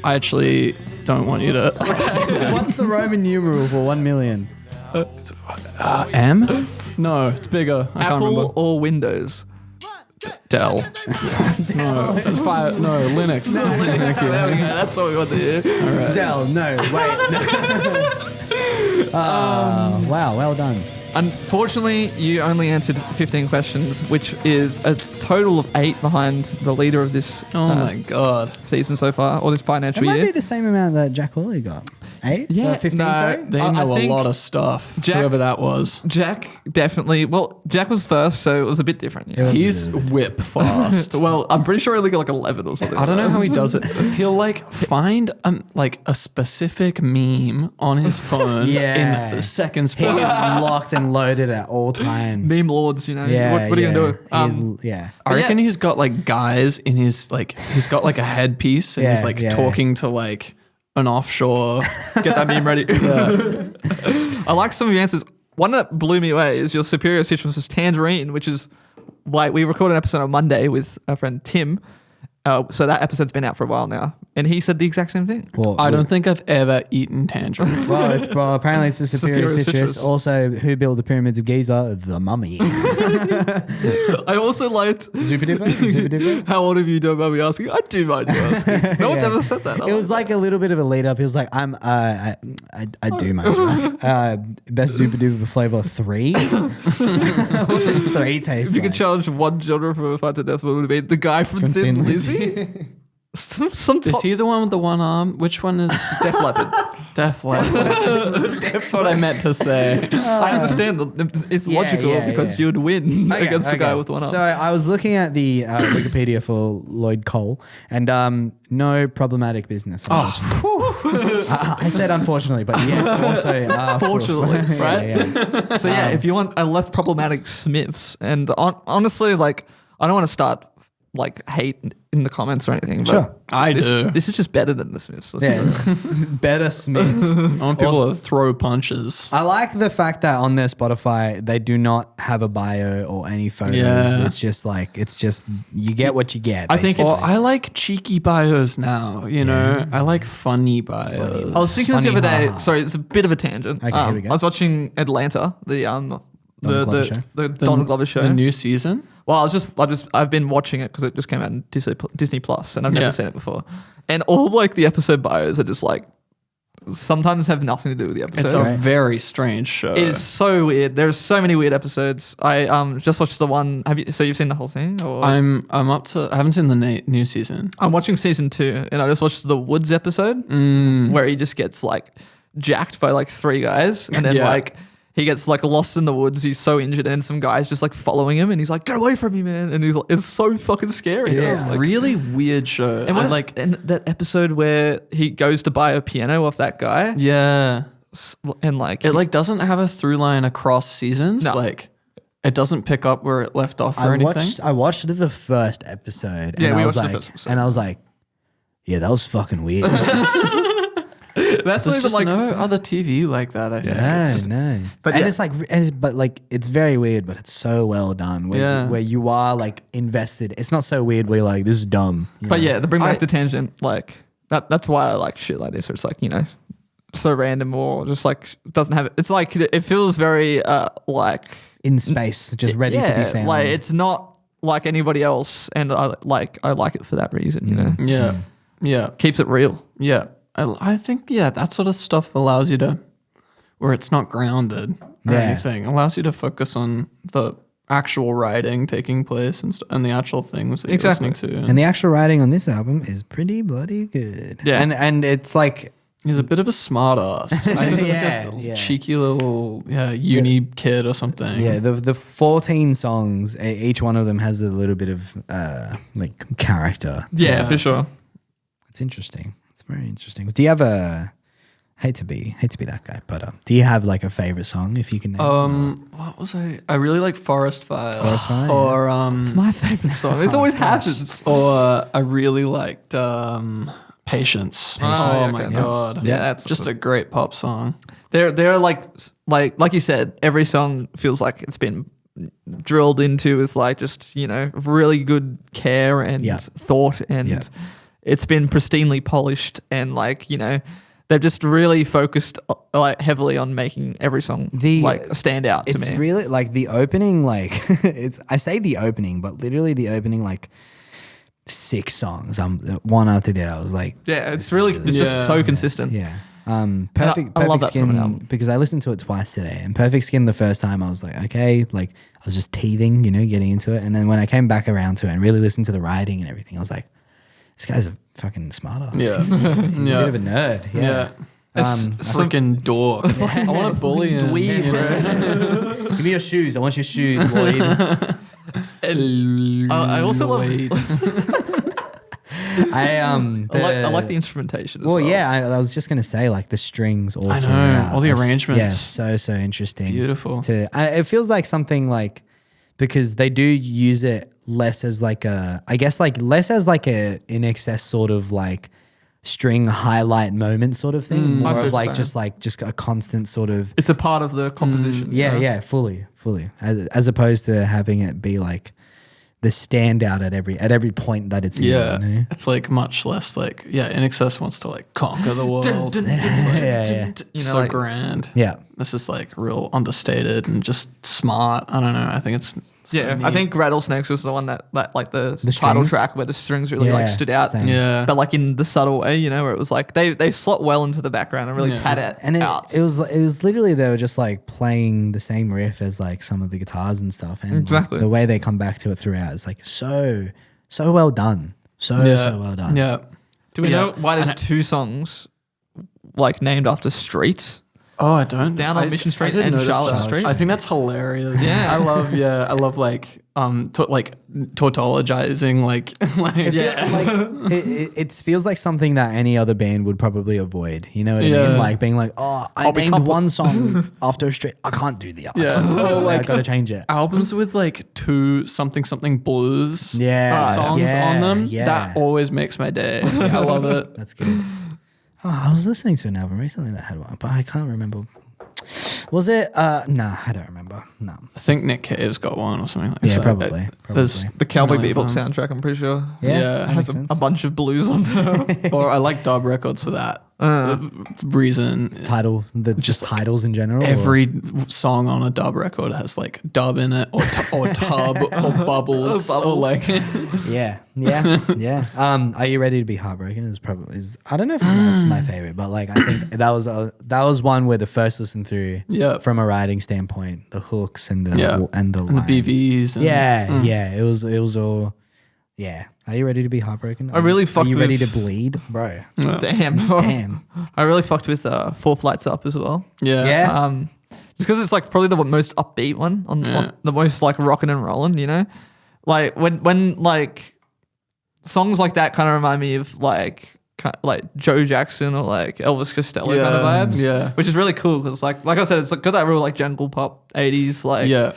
actually don't want you to. What's the Roman numeral for 1 million? M? No, it's bigger. I can't Apple remember. or Windows? Dell. No, it's Linux. Thank you. There we go. That's what we want to hear. Dell, no, wait. Wow, well done. Unfortunately, you only answered 15 questions, which is a total of 8 behind the leader of this Oh my god. season so far, or this It financial might year. be the same amount that Jack Hawley got. 8? Yeah, 15, no. sorry? They I know a think lot of stuff. Jack- whoever that was. Jack definitely. Well, Jack was first, so it was a bit different. You know? He's whip fast. Well, I'm pretty sure he only got like 11 or something. I don't know how he does it. He'll like find like a specific meme on his phone Yeah. in seconds He is flat. locked and loaded at all times. Meme lords, you know. Yeah, What are you gonna do? He is, yeah. I reckon he's got like guys in his like he's got like a headpiece and he's Yeah, like yeah. talking to like an offshore. Get that meme ready. I like some of your answers. One that blew me away is your superior citrus was tangerine, which is like we recorded an episode on Monday with our friend Tim. So that episode's been out for a while now, and he said the exact same thing. Well, I don't think I've ever eaten tangerine. Well, apparently it's a superior, Superior citrus. citrus. Also, who built the pyramids of Giza? The mummy. I also liked Zupadipper? how old of you don't mind me asking. I do mind you asking. No one's Yeah. ever said that. It was like a little bit of a lead up. He was like, I do mind you ask. Best Zupadipper flavor 3? What does 3 taste If you like? could challenge one genre from a fight to death, what would it be? The guy from Thin Lizzy? some Is top he the one with the one arm? Which one is Def Leppard. Def Leppard? That's what I meant to say. I understand. It's Yeah, logical yeah, because yeah. you would win against the guy with one arm. So I was looking at the Wikipedia for Lloyd Cole, and no problematic business. I said unfortunately, but yes, also Fortunately, right? Yeah. So yeah, if you want a less problematic Smiths, and honestly, like I don't want to start like hate in the comments or anything. But Sure. I do. This is just better than the Smiths. Let's be Yeah, honest. better Smiths. I want people to throw punches. I like the fact that on their Spotify they do not have a bio or any photos. Yeah. It's just you get what you get. I think basically. Well, I like cheeky bios now, you know? I like funny bios. I was thinking this the Funny, other day. haha. Sorry, it's a bit of a tangent. Okay, here we go. I was watching Atlanta, the Glover show? Donald Glover show. The new season? Well, I've been watching it because it just came out on Disney Plus, and I've never Yeah. seen it before. And all like the episode bios are just like sometimes have nothing to do with the episode. It's a very strange show. It is so weird. There's so many weird episodes. I just watched the one. So you've seen the whole thing? Or? I'm up to. I haven't seen the new season. I'm watching season 2, and I just watched the Woods episode where he just gets like jacked by like 3 guys, and then Yeah. like he gets like lost in the woods. He's so injured, and some guys just like following him, and he's like, "Get away from me, man!" And he's like, it's so fucking scary. It's It's a like, really weird show. and I like. and that episode where he goes to buy a piano off that guy, Yeah. and like It like doesn't have a through line across seasons. No. Like it doesn't pick up where it left off or anything. I watched the first episode, Yeah, and we I was watched the like, first episode. and I was like, yeah, that was fucking weird. that's There's not even just like no other TV like that. I think. It's- No. But And yeah. it's like, but like, it's very weird, but it's so well done. Where you are like invested. It's not so weird where you're like, this is dumb. you But know? yeah, to bring back I- the tangent, like that's why I like shit like this, where it's like, you know, so random or just like doesn't have it's like it feels very like in space, just ready to be found. like it's not like anybody else, and I like it for that reason, you know. Yeah. Yeah. Keeps it real. Yeah. I think, that sort of stuff allows you to, where it's not grounded or Yeah. anything, allows you to focus on the actual writing taking place and the actual things that you're Exactly. listening to. And the actual writing on this album is pretty bloody good. Yeah. And it's like, He's a bit of a smart ass. I just Yeah, like a yeah. cheeky little uni kid or something. yeah, the 14 songs, each one of them has a little bit of like character. Yeah, for sure. It's interesting. It's very interesting. Do you have a hate to be that guy, but do you have like a favorite song if you can name What was I really like Forest Fire. Forest Fire, yeah. Or It's my favorite song. It always happens. or I really liked Patience. Oh okay. my Yes. god. Yeah, that's just a great pop song. They're like you said, every song feels like it's been drilled into with like just, you know, really good care and thought, and it's been pristinely polished, and like, you know, they've just really focused like heavily on making every song like stand out to me. It's really like the opening, like I say the opening, but literally the opening like 6 songs, one after the other. I was like, it's just so consistent. Yeah. Perfect Skin, because I listened to it twice today, and Perfect Skin the first time I was like, okay, like I was just teething, you know, getting into it, and then when I came back around to it and really listened to the writing and everything, I was like, this guy's a fucking smart ass. Yeah. He's a bit of a nerd. Yeah. Freaking dork. I want to bully him. Give me your shoes. I want your shoes, Lloyd. I also love I like the instrumentation as well. I was just gonna say, like the strings all I know, throughout. all the arrangements. Yeah, so interesting. Beautiful. It feels like something like, because they do use it less as like a, I guess like less as like a in excess sort of like string highlight moment sort of thing, more of like just a constant sort of. It's a part of the composition. Fully, as opposed to having it be like the standout at every point that it's in. You know? It's like much less like In Excess wants to like conquer the world. It's You know, so like, grand. Yeah. This is like real understated and just smart. I don't know. I think it's so neat. I think Rattlesnakes was the one that like the title strings? track where the strings really like stood out. Same. Yeah. But like in the subtle way, you know, where it was like they slot well into the background and really pad it And out. it was literally, they were just like playing the same riff as like some of the guitars and stuff, and Exactly. like, the way they come back to it throughout is like so well done, so well done. Yeah. Do we know why there's 2 songs like named after streets? Oh, I don't. Down on Mission Street didn't and notice Charlotte that. Street. I think that's hilarious. Yeah. I love like tautologizing like It feels like something that any other band would probably avoid. You know what I mean? Like being like, oh, I named one song after a street. I can't do the other. I gotta change it. albums with like 2 something blues songs Yeah, on them. yeah. That always makes my day. I love it. That's good. Oh, I was listening to an album recently that had one, but I can't remember. Was it? Nah, I don't remember. No. I think Nick Cave's got one or something like that. Yeah, So probably. There's The Cowboy really Bebop fun. soundtrack, I'm pretty sure. Yeah, Yeah. that Has makes sense. a bunch of blues on there. Or I like dub records for that reason. Title, just titles in general. Every song on a dub record has like dub in it, or tub, or bubbles, or like Yeah. Are You Ready to Be Heartbroken? Is I don't know if it's my favorite, but like I think that was one where the first listen through, from a writing standpoint, the hooks and the lines. and the BVs. And, it was all. Yeah. Are you ready to be heartbroken? I really fucked Are you ready to with- bleed, bro? Damn. I really fucked with 4 Flights Up as well. Yeah. Just because it's like probably the most upbeat one on the most like rocking and rolling, you know? Like when like songs like that kind of remind me of like Joe Jackson or like Elvis Costello kind of vibes. Yeah. Which is really cool because like I said, it's like got that real like jungle pop 80s like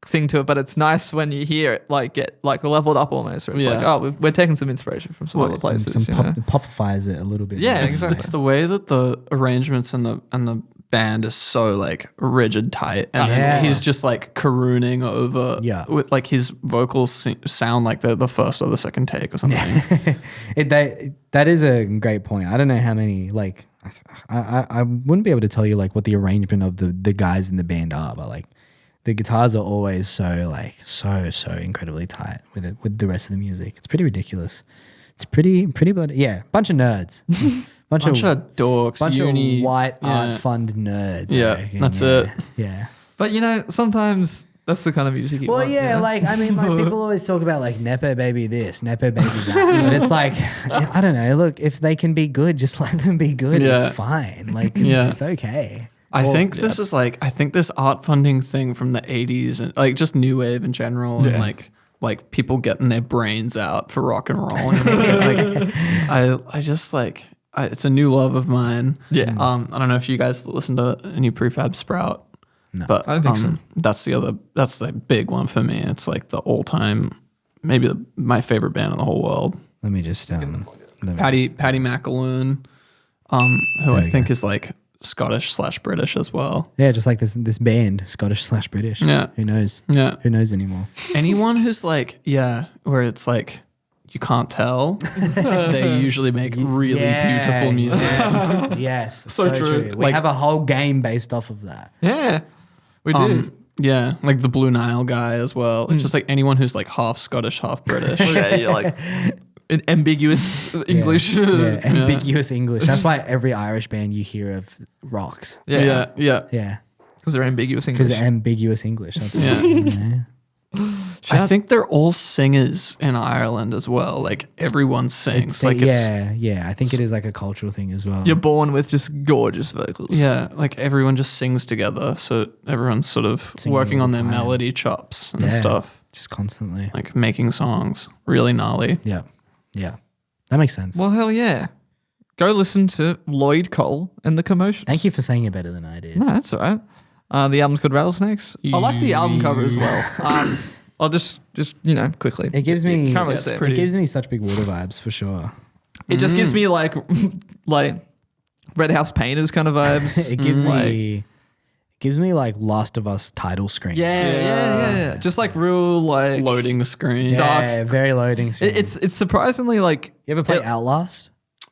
thing to it, but it's nice when you hear it like get like leveled up almost, where it's like, oh, we're taking some inspiration from some other places. Some you know? popifies it a little bit. Yeah, more. exactly. It's the way that the arrangements and the band is so like rigid tight, and he's just like carooning over with like his vocals sound like the first or the second take or something. That is a great point. I don't know how many like I wouldn't be able to tell you like what the arrangement of the guys in the band are, but like the guitars are always so incredibly tight with the rest of the music. It's pretty ridiculous. It's pretty bloody, bunch of nerds. bunch of dorks, bunch uni, of white art fund nerds. Yeah, I reckon. that's it. Yeah. But you know, sometimes that's the kind of music you want. Like I mean, like people always talk about like Nepo baby this, Nepo baby that, but it's like I don't know. Look, if they can be good, just let them be good. It's fine. Like it's okay. I think this art funding thing from the 80s and like just new wave in general and like people getting their brains out for rock and roll. And like I just like it's a new love of mine. Yeah. I don't know if you guys listen to any Prefab Sprout. No, but I don't think so. That's the big one for me. It's like the all-time, maybe my favorite band in the whole world. Let me just Patty McAloon, who I think is like Scottish/British as well. Yeah, just like this band, Scottish/British. Yeah. Who knows? Yeah. Who knows anymore? Anyone who's like, where it's like you can't tell, they usually make really beautiful music. Yes. So true. We Like- have a whole game based off of that. Yeah, we do. Yeah, like the Blue Nile guy as well. It's just like anyone who's like half Scottish, half British. Yeah, you're like in ambiguous English. Yeah, ambiguous English. That's why every Irish band you hear of rocks. Yeah. Yeah. Because they're ambiguous Because English. ambiguous English. That's what Yeah. you know. I think they're all singers in Ireland as well. Like everyone sings. I think it is like a cultural thing as well. You're born with just gorgeous vocals. Yeah, like everyone just sings together. So everyone's sort of Singing working all on the their time. melody chops and Yeah. stuff. Just constantly. Like making songs. Really gnarly. Yeah. Yeah. That makes sense. Well, hell yeah. Go listen to Lloyd Cole and the Commotions. Thank you for saying it better than I did. No, that's all right. The album's called Rattlesnakes. I like the album cover as well. I'll just quickly. It gives me Can't really it's see it. pretty- it gives me such big water vibes for sure. It just gives me like Red House Painters kind of vibes. It gives me like Last of Us title screen. Yeah. Just like real like Loading screen. Yeah, very loading screen. It's surprisingly like You ever play Outlast?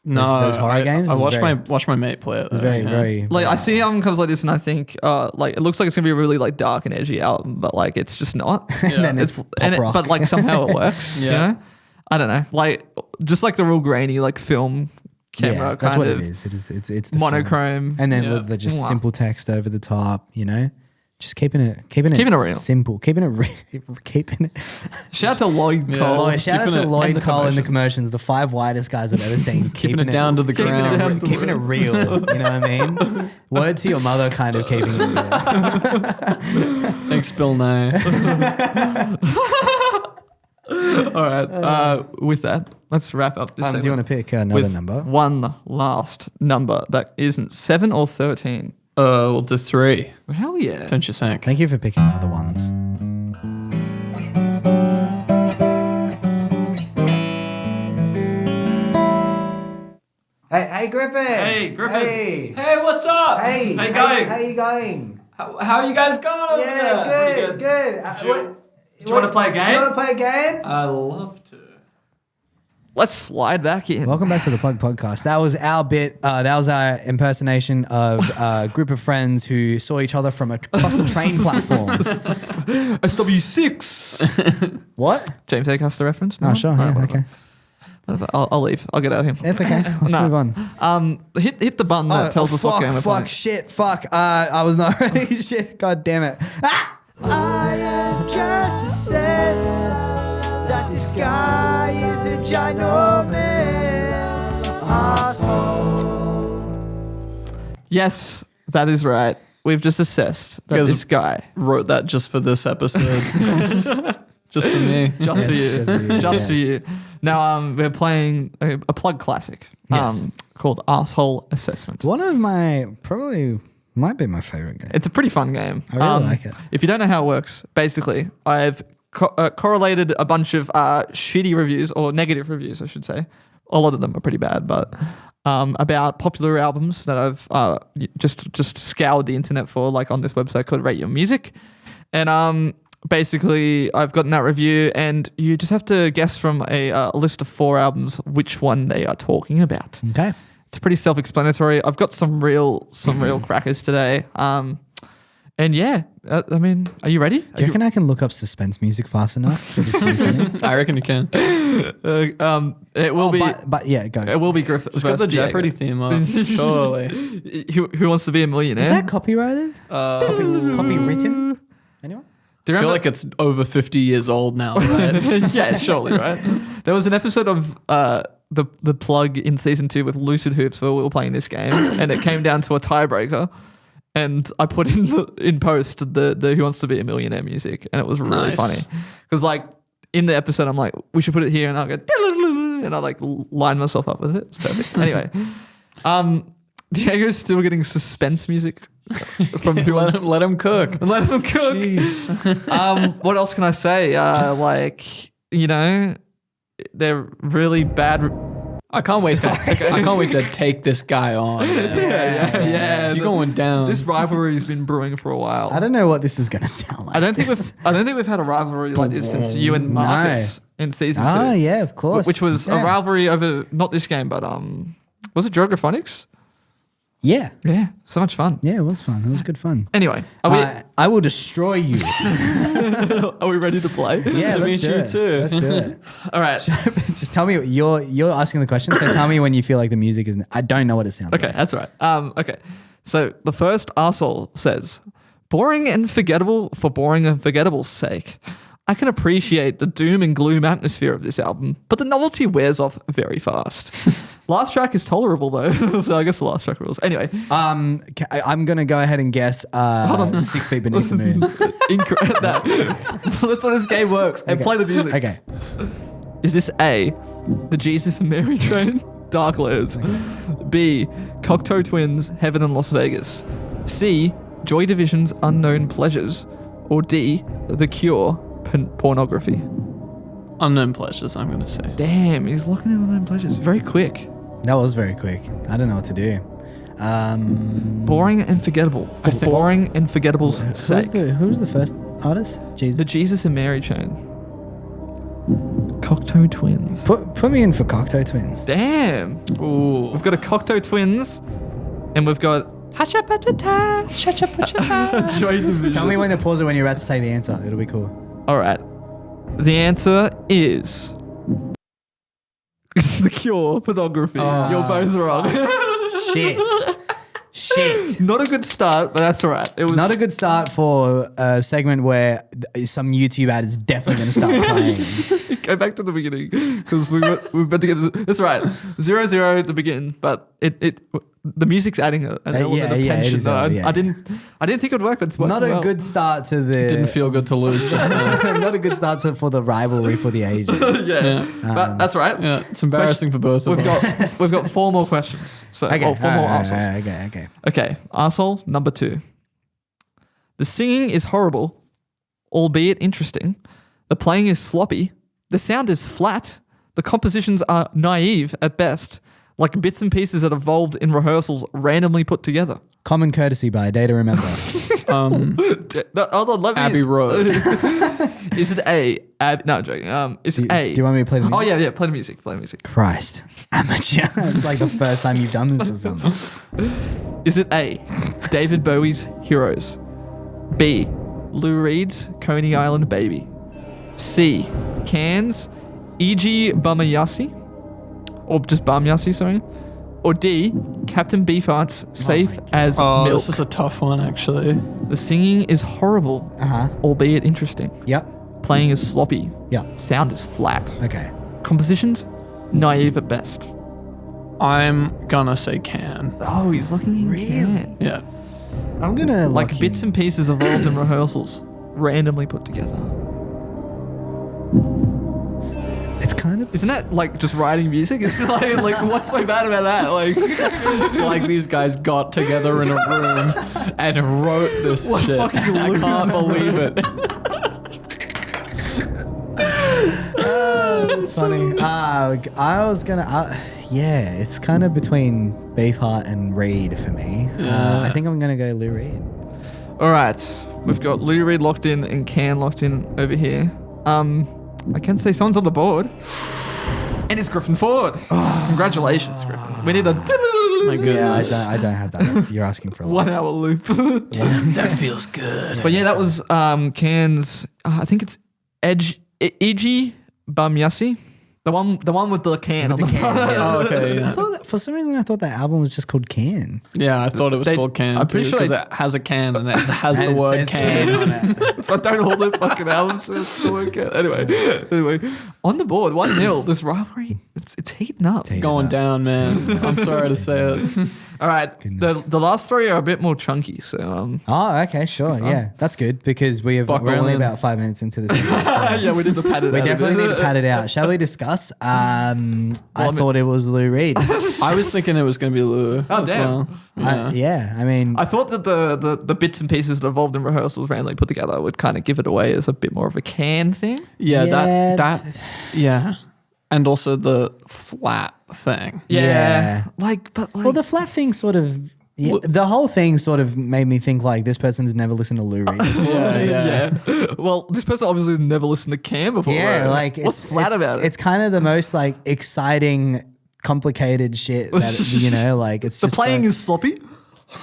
No, those horror games I is watched very- watched my mate play it. It's though, very, yeah. very like I see album covers like this and I think like it looks like it's gonna be a really like dark and edgy album, but like it's just not. And then it's pop rock. but like somehow it works. Yeah. You know? I don't know. Like just like the real grainy like film camera that's kind what of it is. It's the film. monochrome. and then Yeah. with the just Wow. simple text over the top. You know, just keeping it Keeping it real. simple, keeping it. Shout out to Lloyd Yeah. Cole. Lloyd, shout out keeping to it- Lloyd and the Cole and the Commotions. Commotions, the 5 whitest guys I've ever seen. Keeping it down to the keeping it ground. down. Keeping it real, you know what I mean? Word to your mother, kind of keeping it real. Thanks, Bill Nye. All right. With that, let's wrap up this Do you want to pick another with number? one last number that isn't 7 or 13. We'll do 3. Well, hell yeah. Don't you think? Thank you for picking other ones. Hey, Griffin. Hey, Griffin. Hey. Hey, what's up? Hey. How you going? How you going? How are you guys going over there? good. Do you want to play a game? Do you want to play a game? I love to. Let's slide back in. Welcome back to the Plug Podcast. That was our bit. That was our impersonation of a group of friends who saw each other from across a train platform. SW6. What? James Acaster reference? Oh, sure. All right, Yeah, whatever. okay. I'll leave. I'll get out of here. It's okay. Let's Nah. move on. Hit the button that tells us what game we're playing. Fuck. I was not ready. Shit. God damn it. Ah! I have just assessed that this guy is a ginormous asshole. Yes, that is right. We've just assessed that guys- this guy, Wrote that just for this episode. Just for me. just for you, Yes, just for yeah. you. Now, we're playing a plug classic Yes. called Asshole Assessment. One of my, probably might be my favorite game. It's a pretty fun game. I really like it. If you don't know how it works, basically, I've correlated a bunch of shitty reviews, or negative reviews, I should say. A lot of them are pretty bad, but about popular albums that I've just scoured the internet for, like on this website called Rate Your Music. And basically, I've gotten that review, and you just have to guess from a list of 4 albums which one they are talking about. Okay. It's pretty self-explanatory. I've got some real crackers today. And yeah, I mean, are you ready? Do you reckon I can look up suspense music fast enough? For this thing? I reckon you can. It will be. But yeah, go. It will be Griffin. It's got the Jeopardy theme up. Surely. Who wants to be a millionaire? Is that copyrighted? Copywritten? Anyone? Do you I feel remember? like it's over 50 years old now, right? Yeah, surely, right? There was an episode of the plug in season 2 with Lucid Hoops where we were playing this game, and it came down to a tiebreaker. And I put in post the Who Wants to Be a Millionaire music, and it was really Nice. funny because like in the episode I'm like, we should put it here, and I'll go and I like line myself up with it. It's perfect. Anyway, Diego's still getting suspense music from Who Wants let him cook. Let him cook. Jeez. What else can I say? Like, you know, they're really bad. I can't wait to take this guy on. Man. Yeah. You're going down. This rivalry has been brewing for a while. I don't know what this is going to sound like. I don't think we've had a rivalry like this since you and Marcus in season 2. Oh, yeah, of course. Which was a rivalry over not this game, but was it Geographonics? Yeah. Yeah, so much fun. Yeah, it was fun. It was good fun. Anyway, I will destroy you. are we ready to play? Yeah, to let's meet do you it. too. Let's do it. All right. Just tell me, you're asking the question, so tell me when you feel like the music is... I don't know what it sounds Okay, like. that's right. Okay, so the first arsehole says, boring and forgettable for boring and forgettable's sake. I can appreciate the doom and gloom atmosphere of this album, but the novelty wears off very fast. Last track is tolerable though, so I guess the last track rules. Anyway. I'm going to go ahead and guess 6 Feet Beneath the Moon. Incorrect. That's how this game works. And play the music. Okay. Is this A, the Jesus and Mary Train, Dark Layers? B, Cocteau Twins, Heaven and Las Vegas? C, Joy Division's Unknown Pleasures? Or D, The Cure, Pornography? Unknown Pleasures, I'm going to say. Damn, he's locking in Unknown Pleasures. Very quick. That was very quick. I don't know what to do. Boring and forgettable. For boring and forgettable's sake. Who was the first artist? Jesus. The Jesus and Mary Chain. Cocteau Twins. Put me in for Cocteau Twins. Damn. Ooh. We've got a Cocteau Twins, and we've got Joy Division. Tell me when to pause it when you're about to say the answer. It'll be cool. All right. The answer is The Cure, Pornography. You're both wrong. Shit. Not a good start, but that's all right. It was Not a good start for a segment where some YouTube ad is definitely going to start playing. Go back to the beginning because we're about to get. That's right. 0-0 at the beginning, but the music's adding an element of tension. I didn't think it would work, but it's working Not a well. good start to the... Didn't feel good to lose just then. Not a good start for the rivalry for the ages. Yeah, but that's right. Yeah, it's embarrassing for both of us. We've got 4 more questions. So Okay. 4 more arseholes. Okay. Okay, arsehole number 2. The singing is horrible, albeit interesting. The playing is sloppy. The sound is flat. The compositions are naive at best, like bits and pieces that evolved in rehearsals randomly put together. Common Courtesy by Day to Remember. Hold on, let me... Abbey Road. Is it A? No, I'm joking. Is it A? Do you want me to play the music? Oh, yeah, play the music. Christ. Amateur. It's like the first time you've done this or something. Is it A, David Bowie's Heroes? B, Lou Reed's Coney Island Baby? C, Can's E.G. Bumyasi? Or just Bumyasi, sorry? Or D, Captain Beefheart's Safe as Milk? This is a tough one, actually. The singing is horrible, albeit interesting. Yep. Playing is sloppy. Yep. Sound is flat. Okay. Compositions, naive at best. I'm gonna say Can. Oh, he's looking really? Yeah. I'm going to Like bits and pieces evolved in rehearsals, randomly put together. It's kind of... Isn't that like just writing music? It's like what's so bad about that? Like, It's like these guys got together in a room and wrote this shit. I can't believe it. It's funny. I was going to... yeah, it's kind of between Beefheart and Reed for me. I think I'm going to go Lou Reed. all right, we've got Lou Reed locked in and Can locked in over here. I can say someone's on the board, and it's Griffin Ford. Congratulations, Griffin. We need a My goodness. Yeah, I don't have that. You're asking for a lot. 1 hour loop. That feels good. But yeah, that was Can's. I think it's E.G. Bumyasi. The one with the can on the front. Oh, okay. I thought for some reason I thought that album was just called Can. Yeah, I thought it was called Can. I'm pretty sure because it has a can and it has the And it word says can. on it. I don't hold their fucking albums. So it's the word can. Anyway, on the board, 1-0. This rivalry, it's heating up. Going down, man. I'm sorry to say it. All right, the last 3 are a bit more chunky. So Oh, okay, sure. Yeah, that's good because we're only in. about 5 minutes into this. yeah, we need to pad it out. We a definitely bit. need to pad it out. Shall we discuss? I thought it was Lou Reed. I was thinking it was going to be Lou as damn. well. Yeah. Yeah, I mean, I thought that the bits and pieces that evolved in rehearsals randomly put together would kind of give it away as a bit more of a Can thing. Yeah, Yeah. that yeah. and also the flat thing. Yeah. But Well, the flat thing sort of. Yeah, the whole thing sort of made me think like this person's never listened to Lou Reed before. Yeah. Well, this person obviously never listened to Cam before. Yeah, right? like what's flat about it? It's kind of the most like exciting, complicated shit that like it's The just playing like, is sloppy.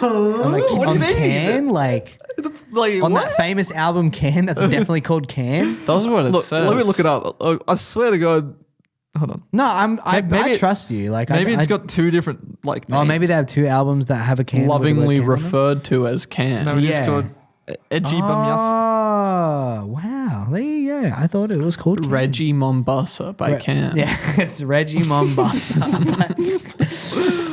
I'm like, What do you on mean? Can, like Like on what? that famous album Can, that's definitely called Can. That's what it Look, says. let me look it up. I swear to God. Hold on. No, I Maybe- trust you. Like Maybe I, it's got two different like names. Oh, maybe they have two albums that have a Can. with the word Lovingly Can on them? referred to as Can. No, it's Yeah. called Edgy Bumyas. Oh, wow. There you go. I thought it was called Can. Reggie Mombasa by Can. Yeah, it's Reggie Mombasa.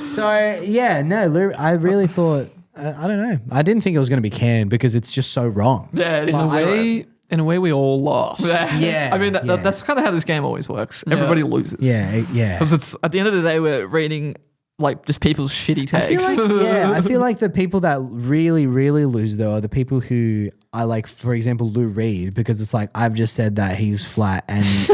So, yeah, no, I really thought, I don't know. I didn't think it was going to be Can because it's just so wrong. Yeah, it is. In a way, we all lost. Yeah, I mean, yeah. that's kind of how this game always works. Everybody loses. Yeah, yeah. Because it's at the end of the day, we're reading like just people's shitty takes. I feel like the people that really, really lose though are the people who are like, for example, Lou Reed, because it's like I've just said that he's flat and He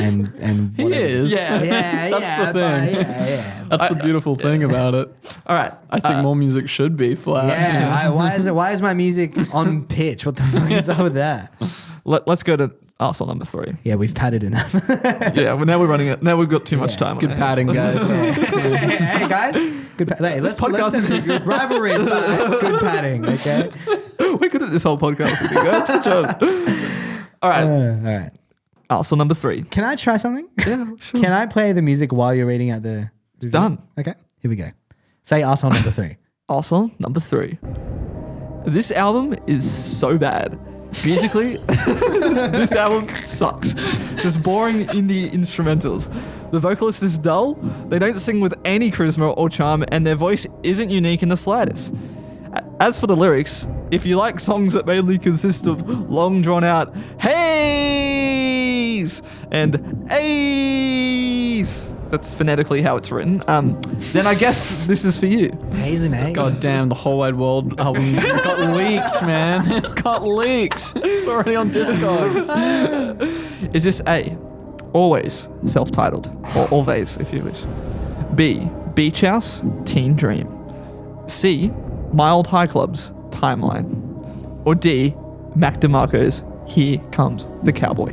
whatever. is. Yeah. Yeah, That's yeah, the thing. but yeah. That's the beautiful thing about it. All right. I think more music should be flat. Yeah, why is my music on pitch? What the fuck is up with that? Let's go to Arsenal number 3. Yeah, we've padded enough. Yeah, well, now we're running it. Now we've got too much Yeah. time. Good on our hands. padding, guys. Hey guys, good. Hey, let's podcast rivalry aside. Good padding, okay. We're good at this whole podcast. with you guys. Good job. All right. All right. Arsenal number 3. Can I try something? Yeah, sure. Can I play the music while you're reading out the review? Done. Okay, here we go. Say Arsenal number 3. Arsenal number 3. This album is so bad. Musically, this album sucks. Just boring indie instrumentals. The vocalist is dull, they don't sing with any charisma or charm, and their voice isn't unique in the slightest. As for the lyrics, if you like songs that mainly consist of long drawn out heys and ays, that's phonetically how it's written, then I guess this is for you. Haze and Haze. God damn, the whole wide world album got leaked, man. It got leaked. It's already on Discogs. Is this A, always self-titled, or always if you wish? B, Beach House, Teen Dream. C, Mild High Club's Timeline. Or D, Mac DeMarco's Here Comes the Cowboy.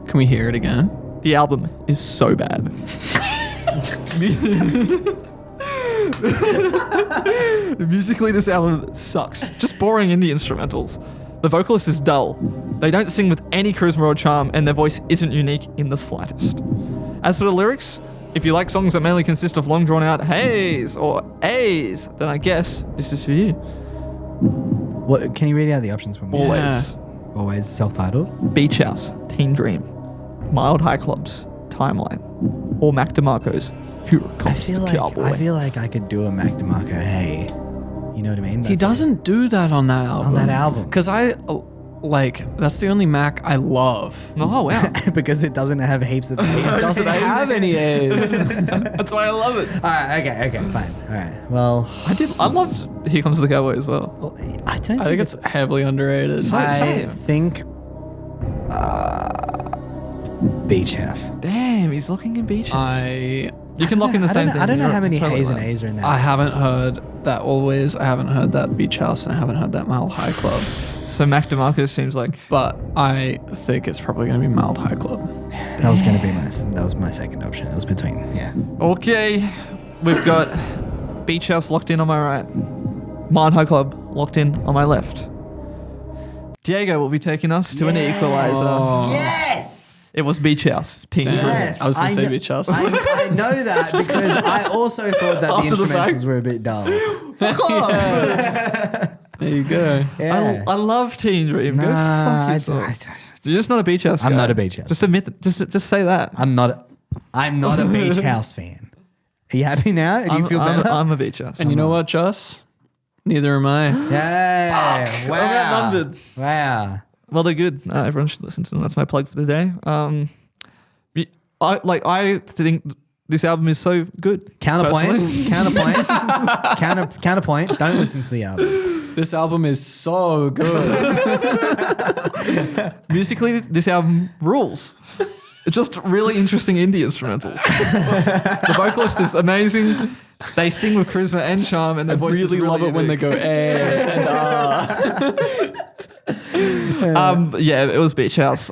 Can we hear it again? The album is so bad. Musically, this album sucks. Just boring indie instrumentals. The vocalist is dull. They don't sing with any charisma or charm, and their voice isn't unique in the slightest. As for the lyrics, if you like songs that mainly consist of long drawn out heys or a's, then I guess this is for you. What? Can you read out the options for me? Always. Always self-titled. Beach House, Teen Dream. Mild High Club's Timeline. Or Mac DeMarco's Here Comes the Cowboy. I feel like I could do a Mac DeMarco. Hey, you know what I mean? He doesn't do that on that album. On that album. Because that's the only Mac I love. Oh, wow. because it doesn't have heaps of A's. It doesn't have any A's. That's why I love it. All right. Okay. Fine. All right. Well, I loved Here Comes the Cowboy as well. I don't. I think it's heavily underrated. I think Beach House. Damn, he's looking in Beach House. You can lock in the same thing. I don't know You're how many totally Hays and right. A's are in there. I haven't heard that Always. I haven't heard that Beach House, and I haven't heard that Mild High Club. So Mac DeMarco seems like... But I think it's probably going to be Mild High Club. That was going to be my second option. It was between, yeah. Okay, we've got Beach House locked in on my right. Mild High Club locked in on my left. Diego will be taking us to an equalizer. Yes! It was Beach House. Teen Dream. Yes. I was going to say kn- Beach House. I know that because I also thought that the After the fact. instrumentals were a bit dull. There you go. Yeah. I love Teen Dream. Go fuck yourself. You're just not a Beach House guy. I'm not a Beach House. Just admit it. Just say that. I'm not a Beach House fan. Are you happy now? Do you feel better? I'm a Beach House. And you know what, Joss? Neither am I. Yeah. Wow. I'm outnumbered. Wow. Well, they're good. Everyone should listen to them. That's my plug for the day. I think this album is so good. Counterpoint. personally. Counterpoint. Don't listen to the album. This album is so good. Musically, this album rules. just really interesting indie instrumentals. The vocalist is amazing. They sing with charisma and charm, and their voice is really love it when they go and yeah, it was Beach House.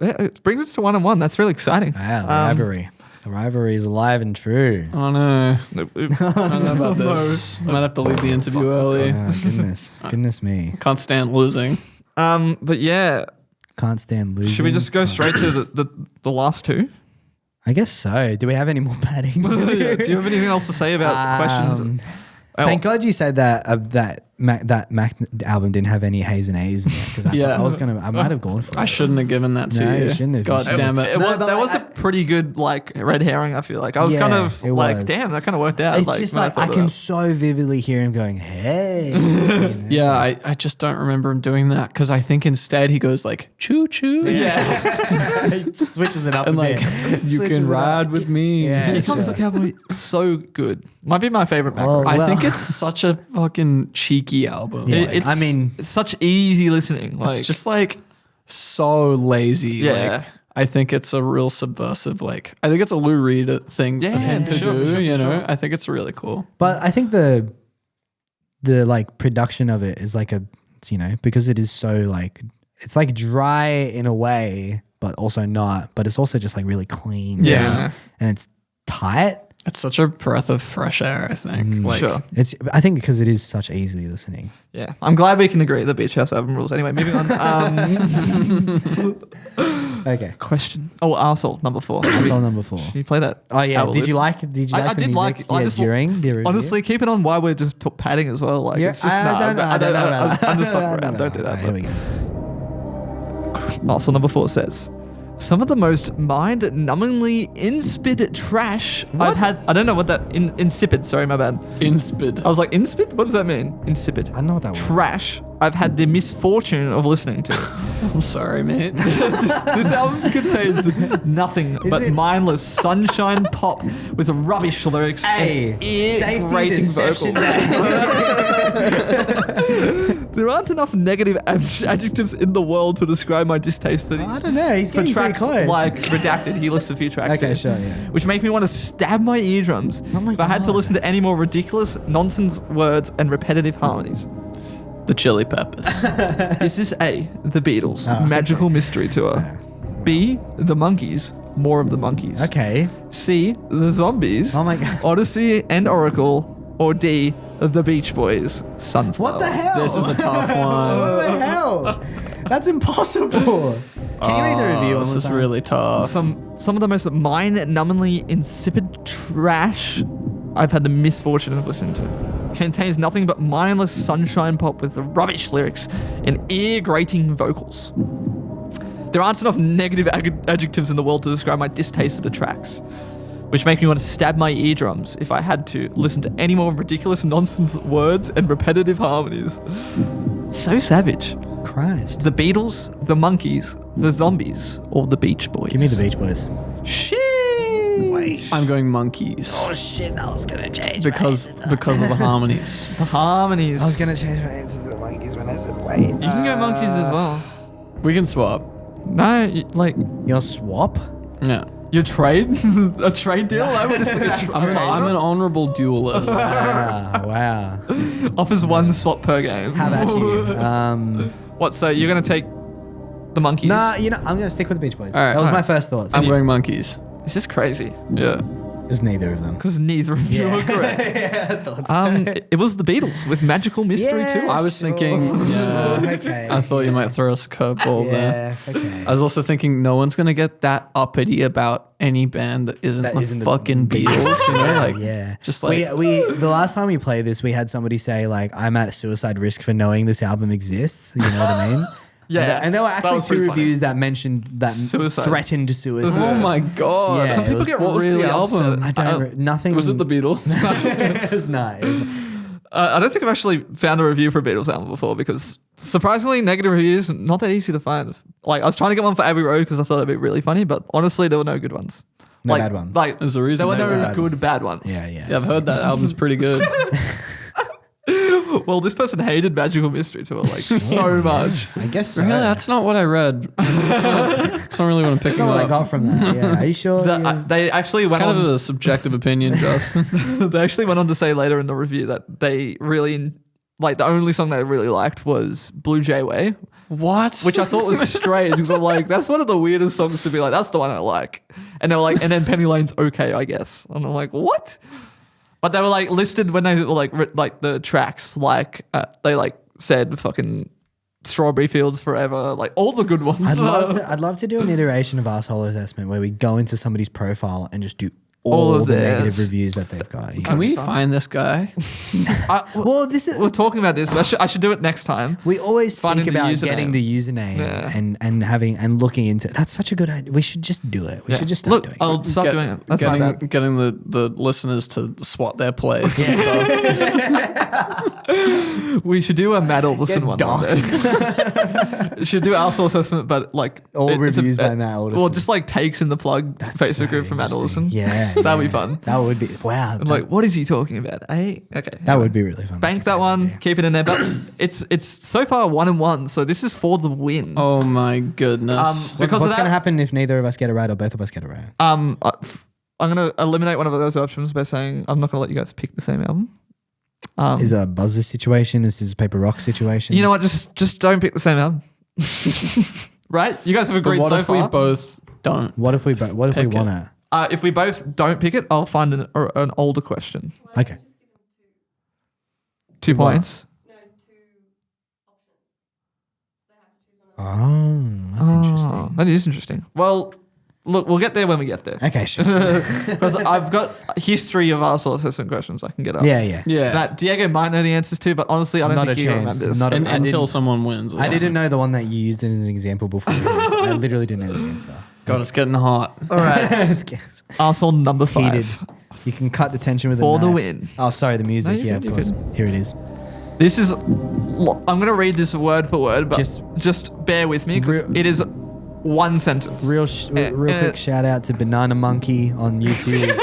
It brings us to 1-1. That's really exciting. Wow, the rivalry. The rivalry is alive and true. Oh no. I don't know about this. Might have to leave the interview early. Oh, goodness me. Can't stand losing. But yeah, Can't stand losing. should we just go straight to the last two? I guess so. Do we have any more paddings? Yeah, do you have anything else to say about questions? Thank God you said that that Mac album didn't have any Ha's and A's in it because I might have gone for it. I shouldn't have given that to No, you. you shouldn't have. God damn it. That was a pretty good like red herring. I feel like I was kind of it like, was. damn, that kind of worked out. It's just like I can so vividly hear him going, "Hey." You know? Yeah, I just don't remember him doing that because I think instead he goes like choo choo. Yeah, He just switches it up And a like bit. you Switches can it ride up. with me. Yeah. Here Comes the Cowboy. So good. Might be my favorite Mac. Well, I think it's such a fucking cheeky album. Yeah. It's, I mean- it's such easy listening. Like, It's just like so lazy. Yeah. Like, I think it's a real subversive. Like I think it's a Lou Reed thing Yeah, of him for to sure, do. for sure, You for know, sure. I think it's really cool. But I think the like production of it is like because it is so like it's like dry in a way, but also not. But it's also just like really clean. Yeah. and it's tight. It's such a breath of fresh air. I think. Like, sure. I think because it is such easy listening. Yeah, I'm glad we can agree the Beach House album rules. Anyway, moving on. Okay, Question. Oh, Arsehole, number 4. song number 4. Can you play that? Oh yeah, Album did you loop? like? Did you I like the did music? like. I Yeah, just during the review? honestly keep it on while we're just padding as well. Like Yeah, it's just I don't know. I'm just fucking around. Don't do Alright, that. here we go. Arsehole number 4 says. Some of the most mind-numbingly insipid trash I've had. I don't know what that insipid. Sorry, my bad. Inspid. I was like insipid. What does that mean? Insipid. I don't know what that was. Trash. I've had the misfortune of listening to. I'm sorry, mate. This album contains nothing but it- mindless sunshine pop with rubbish lyrics Hey, and safety ear-grating deception vocals. There aren't enough negative adjectives in the world to describe my distaste for these. I don't know. He's For getting pretty tracks close. like Redacted, he lists a few tracks. Okay, here, sure, yeah. Which make me want to stab my eardrums Oh my if I had to God. listen to any more ridiculous nonsense words and repetitive harmonies. The Chili Peppers. Is this A, The Beatles, Oh, Magical Mystery Tour? B, The Monkees, More of the Monkees? Okay. C, The Zombies, Oh my God. Odyssey and Oracle? Or D, The Beach Boys, Sunflower? What the hell? This is a tough one. What the hell? That's impossible. Can you read the review? This is really tough. Some of the most mind-numbingly insipid trash I've had the misfortune of listening to. Contains nothing but mindless sunshine pop with rubbish lyrics and ear-grating vocals. There aren't enough negative adjectives in the world to describe my distaste for the tracks, which make me want to stab my eardrums if I had to listen to any more ridiculous nonsense words and repetitive harmonies. So savage. Christ. The Beatles, the Monkees, the Zombies, or the Beach Boys? Give me the Beach Boys. Shit. Wait. I'm going Monkeys Oh shit, that was gonna change. because of the harmonies. The harmonies. I was gonna change my answer to the Monkeys when I said wait. You can go Monkeys as well. We can swap. No, Your swap? Yeah. your trade? A trade deal? I would just I'm an honorable duelist. Wow. offers one swap per game. How about you? What, so you're going to take the Monkees? Nah, I'm gonna stick with the Beach Boys. All right, that was all my right. first thoughts. I'm going Monkeys. Is this crazy? Yeah. It was neither of them. Because neither of you are correct. Yeah, I thought so. It was the Beatles with Magical Mystery Yeah. too. I was thinking, yeah. Okay. I thought you might throw us a curveball there. Yeah, okay. I was also thinking no one's gonna get that uppity about any band that isn't That the isn't the fucking Beatles. You know, like yeah. just like we the last time we played this, we had somebody say like, I'm at suicide risk for knowing this album exists. You know what I mean? Yeah. And there were That actually was two pretty funny. reviews that mentioned that Suicide. threatened suicide. oh my god. Yeah, Some people it was- get what was really the upset. album? I don't. Nothing. Was it the Beatles? it was not. It was not. I don't think I've actually found a review for a Beatles album before because surprisingly, negative reviews not that easy to find. Like I was trying to get one for Abbey Road because I thought it'd be really funny, but honestly, there were no good ones. No like, bad ones. Like There's a reason there were no no bad good ones. bad ones. Yeah, yeah. Yeah, I've heard that album's pretty good. Well, this person hated Magical Mystery Tour like so much. I guess so. Really, that's not what I read. It's not really what I'm That's picking not what I up. got from that. Yeah. Are you sure? They actually It's went kind on. of a subjective opinion, Justin. They actually went on to say later in the review that they really like the only song they really liked was Blue Jay Way, What? which I thought was strange because I'm like, that's one of the weirdest songs to be like, that's the one I like. And they were like, and then Penny Lane's okay, I guess. And I'm like, what? But they were like listed when they were like the tracks, like they like said fucking Strawberry Fields Forever, like all the good ones. I'd love to do an iteration of Arsehole Assessment where we go into somebody's profile and just do All all of the theirs. negative reviews that they've got. Can we find this guy? Well, this is. We're talking about this. I should do it next time. We always Finding speak the about username. getting the username Yeah. and having and looking into. That's such a good idea. We should just do it. We should just start doing it. I'll start doing it. That's my bad. Getting the listeners to swat their plays. and stuff. We should do a Matt Alderson Get one. doxed. Should do our source assessment, but like All it's reviews by Matt Well, Alderson. just like takes in the plug Facebook so group from Matt interesting. Alderson. Yeah, That'd be yeah. fun. That would be wow. I'm like, what is he talking about? Okay. that would be really fun. Bank That's a that great one, idea. keep it in there. But it's so far 1-1, so this is for the win. Oh my goodness. Because What's of going to that, happen if neither of us get it right or both of us get it right? I'm gonna eliminate one of those options by saying I'm not gonna let you guys pick the same album. Is it a buzzer situation? Is this a paper rock situation? You know what? Just don't pick the same album. Right? You guys have But agreed what so if far. we both don't? What if we want to? If we both don't pick it, I'll find an older question. Okay. 2 What? points. Oh, that's interesting. That is interesting. Well, look, we'll get there when we get there. Okay, sure. Because I've got a history of Arsehole assessment questions I can get up. Yeah. Yeah. That Diego might know the answers to, but honestly, I don't Not think a he chance. remembers. Not a- I Until didn't- someone wins. Or I something. didn't know the one that you used as an example before. I literally didn't know the answer. God, it's getting hot. All right. It's guess. Arsehole number 5. Heated. You can cut the tension with For a the knife. win. Oh, sorry, the music. No, yeah, you of could. course. Here it is. This is. I'm going to read this word for word, but just bear with me because Real- it is one sentence. Real quick shout out to Banana Monkey on YouTube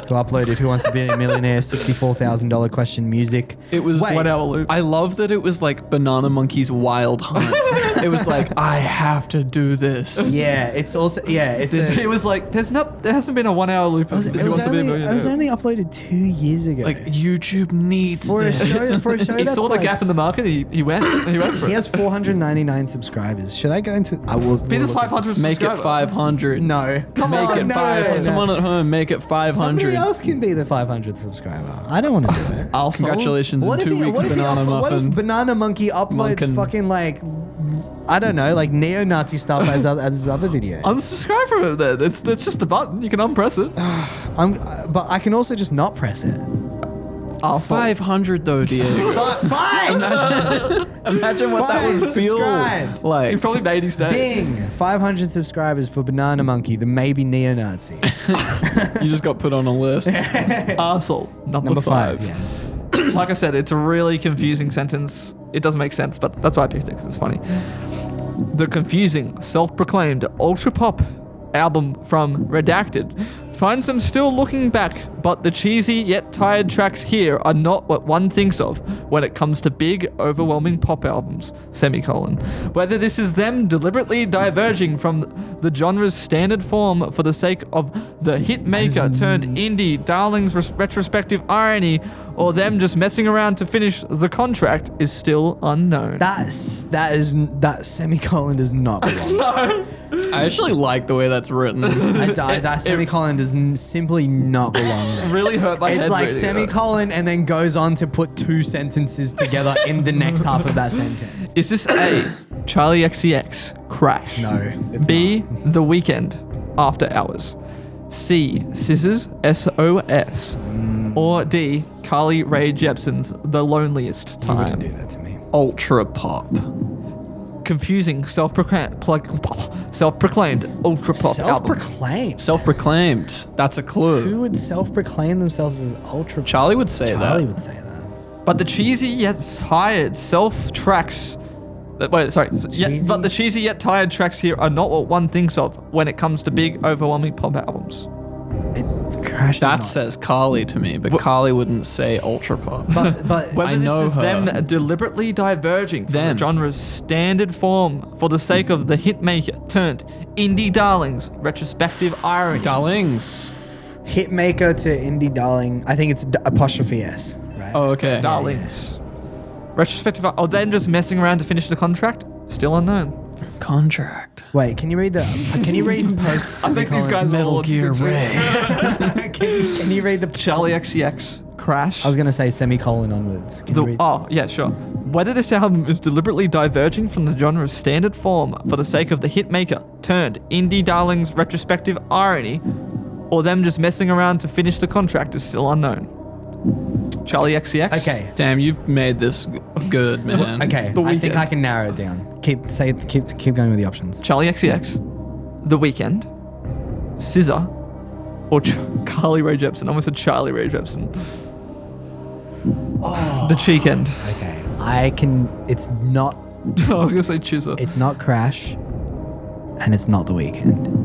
who uploaded Who Wants to Be a Millionaire $64,000 question music. It was 1 hour loop. I love that it was like Banana Monkey's Wild Hunt. It was like, I have to do this. Yeah, it's also It was like, there hasn't been a 1 hour loop of it Who Wants to Be a was Millionaire. only uploaded 2 years ago. Like YouTube needs for a this. show, for a show He that's saw the like, gap in the market. He went for he it. has 499 subscribers. Should I go into? I will Be the we'll look into- 500 Make it subscriber. 500. No, Come Make on, it no, 500. no. Someone at home, make it 500. Somebody else can be the 500th subscriber. I don't want to do it. Arsehole? Congratulations in 2 weeks, Banana What Muffin. if Banana Monkey uploads Munkin. fucking like, I don't know, like neo-Nazi stuff as his other videos? Unsubscribe from it then. It's just a button. You can unpress it. But I can also just not press it. Arsehole. 500 though, Diego. Fine. Imagine what that Fine, would feel subscribe. He like. probably made his day. Ding! 500 subscribers for Banana Monkey, the maybe neo-Nazi. You just got put on a list. Arsehole. Number 5. Yeah. Like I said, it's a really confusing sentence. It doesn't make sense, but that's why I picked it because it's funny. The confusing, self-proclaimed ultra pop album from Redacted finds them still looking back, but the cheesy yet tired tracks here are not what one thinks of when it comes to big, overwhelming pop albums, semicolon. Whether this is them deliberately diverging from the genre's standard form for the sake of the hit maker turned indie darling's retrospective irony, or them just messing around to finish the contract is still unknown. That semicolon does not belong. I actually like the way that's written. That semicolon does simply not belong there. really hurt my head. It's like reading it. semicolon and then goes on to put 2 sentences together in the next half of that sentence. Is this A, Charlie XCX, Crash? No, it's B, The Weeknd, After Hours? C, Scissors, SOS? Or D, Carly Rae Jepsen's The Loneliest You wouldn't do Time? that to me. Ultra pop. Confusing, self-proclaimed ultra pop album. Self-proclaimed. Self-proclaimed. That's a clue. Who would self-proclaim themselves as ultra? Charlie would say Charlie that. would say that. But the cheesy yet tired self-tracks... Wait, sorry. Cheesy? But the cheesy yet tired tracks here are not what one thinks of when it comes to big, overwhelming pop albums. Crash. That says Carly to me, but Carly wouldn't say ultra pop. But Whether I know this is her. them deliberately diverging from the genre's standard form for the sake of the hitmaker turned indie darlings, retrospective irony. Darlings. hitmaker to indie darling. I think it's apostrophe S. Right. Oh, okay. Darlings. Retrospective, or then just messing around to finish the contract? Still unknown. Contract. Wait, can you read posts? I think these guys are Metal all Gear Ray. Can you read the Charlie XCX Crash. I was gonna say semicolon onwards. Can you read? Oh, yeah, sure. Whether this album is deliberately diverging from the genre's standard form for the sake of the hitmaker turned indie darlings retrospective irony, or them just messing around to finish the contract is still unknown. Charlie XCX. Okay. Damn, you made this good, man. Okay. The I think Weeknd. I can narrow it down. Keep going with the options. Charlie XCX, The Weeknd, SZA, or Carly Rae Jepsen. I almost said Charlie Rae Jepsen. The Cheek End. Okay. It's not. I was gonna say Chizza. It's not Crash, and it's not The Weeknd.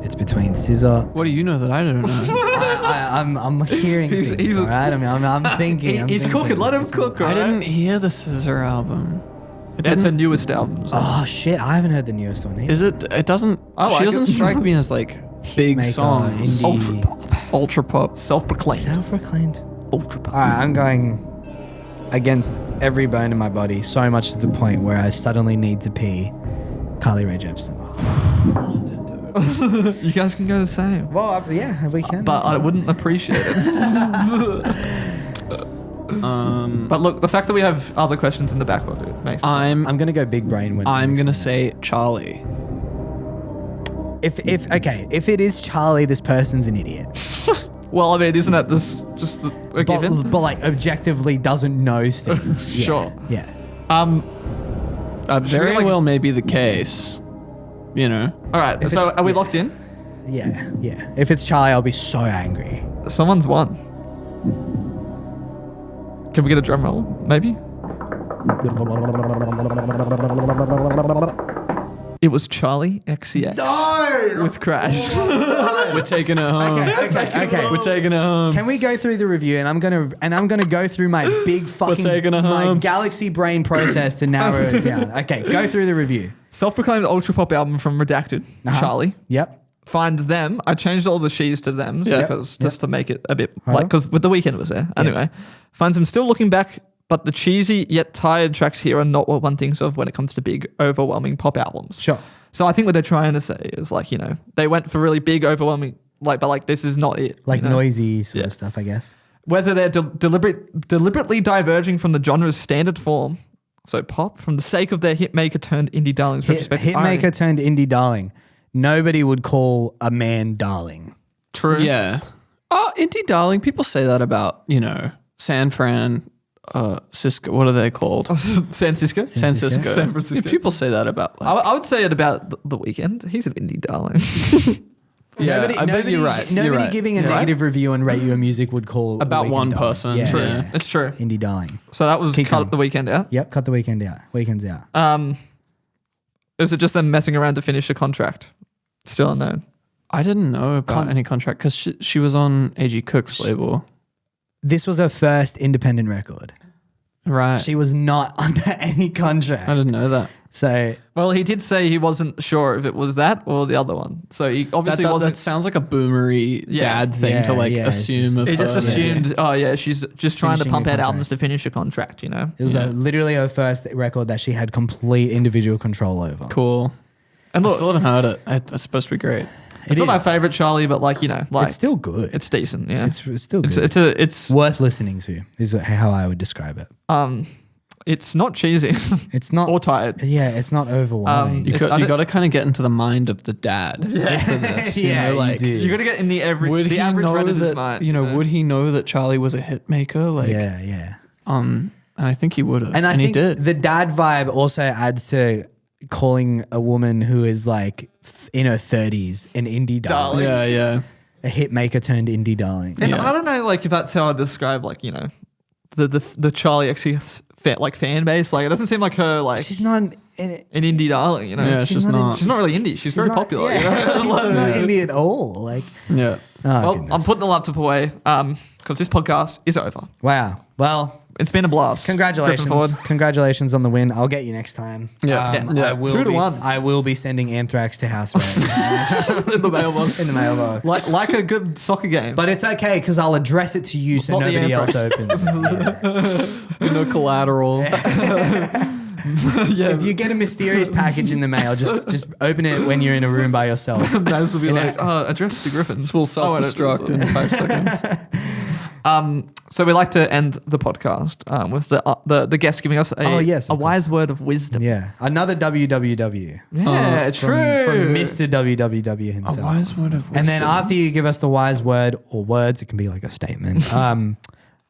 It's between SZA. What do you know that I don't know? I'm hearing things. All right. I mean, I'm thinking. He's cooking. Let him cook. I Right? didn't hear the Scissor album. That's her newest album. So. Oh shit! I haven't heard the newest one. Either. Is it? It doesn't. I like she doesn't it. strike me as like big Hitmaker, songs. indie. Ultra pop. Self-proclaimed. Self-proclaimed. Ultra pop. All right, I'm going against every bone in my body, so much to the point where I suddenly need to pee. Carly Rae Jepsen. You guys can go the same. Well, yeah, we can. But I wouldn't appreciate it. But look, the fact that we have other questions in the backlog it makes sense. I'm gonna go big brain when I'm gonna say Charlie. If it is Charlie, this person's an idiot. Well, I mean, isn't that just a given? But like objectively doesn't know things. Yeah, Sure. Yeah. Very like- well may be the case. You know. All right, If so it's- are we yeah. locked in? Yeah. Yeah. If it's Charlie, I'll be so angry. Someone's won. Can we get a drum roll? Maybe? It was Charlie XCX with Crash. We're taking it home. Okay. We're taking it home. Can we go through the review and I'm gonna go through my big fucking taking it my home. galaxy brain process to narrow it down. Okay, go through the review. Self-proclaimed ultra pop album from Redacted. Uh-huh. Charlie Yep. finds them. I changed all the she's to thems Yeah. because just to make it a bit Right on. because with the Weeknd was there. Anyway, finds him still looking back, but the cheesy yet tired tracks here are not what one thinks of when it comes to big, overwhelming pop albums. Sure. So I think what they're trying to say is like, you know, they went for really big, overwhelming, like, but like this is not it. Like you know? noisy sort Yeah. of stuff, I guess. Whether they're deliberately diverging from the genre's standard form, so pop, from the sake of their hitmaker turned indie darlings retrospective irony. Hitmaker turned indie darling. Nobody would call a man darling. True. Yeah. Oh, indie darling. People say that about, you know, San Fran, Cisco. What are they called? San Francisco. San Cisco. San Francisco. Yeah, people say that about. Like, I would say it about the Weeknd. He's an indie darling. yeah, I bet you're right. Nobody You're right. giving a You're right. negative review on Rate Your Music would call The About Weeknd one darling. person. Yeah, True. yeah. It's true. Indie darling. So that was Keep cut going. the Weeknd out. Yep, cut the Weekend out. Weekend's out. Is it just them messing around to finish the contract? Still unknown. I didn't know about any contract because she was on A.G. Cook's label. This was her first independent record. Right. She was not under any I contract. didn't know that. So Well, he did say he wasn't sure if it was that or the other one. So he obviously That wasn't. sounds like a boomery Yeah. dad thing Yeah, to like yeah, it's assume just- of He just her. assumed, oh yeah, she's just trying to Finishing pump a out contract. albums to finish a contract, you know? it was literally her first record that she had complete individual control over. Cool. And I look, still haven't heard it. It's supposed to be great. it's not my favorite Charlie, but like, you know, like It's still good. it's decent, yeah. It's still good. It's worth listening to is how I would describe it. it's not cheesy It's not or tired. Yeah, it's not overwhelming. You It's- I got don't- to kind of get into the mind of the dad for this. Yeah, you know, you like do. You got to get in the would he average know Redditor's that? mind. You know, would he know that Charlie was a hit maker? Like, yeah. and I think he would have, And I he think did. the dad vibe also adds to calling a woman who is like in her 30s an indie darling. Yeah. A hit maker turned indie darling. And Yeah. I don't know, like if that's how I describe, like, you know, the Charlie XCX fan base. Like, it doesn't seem like her like She's not in it. an indie darling, you know. Yeah, she's not. She's not really indie. She's very not- popular. yeah. You know? She's not indie at all. Like, Yeah. oh, Well, goodness. I'm putting the laptop away because this podcast is over. Wow. Well, It's been a blast. congratulations. Griffin Ford. Congratulations on the win. I'll get you next time. Yeah. Yeah. I will 2-1. I will be sending Anthrax to Housemate in the mailbox. in the mailbox. like a good soccer game. But it's okay because I'll address it to you so Not the nobody else Anthrax. opens it. No collateral. yeah, If you get a mysterious package in the mail, just open it when you're in a room by yourself. Naz will be You like, know- address to Griffin. This will self-destruct in 5 seconds. So we like to end the podcast with the guest giving us Oh, yes, a of wise word of wisdom. Yeah. Another WWW. Yeah, true. From Mr. WWW A himself. wise word of wisdom. And then after you give us the wise word or words, it can be like a statement.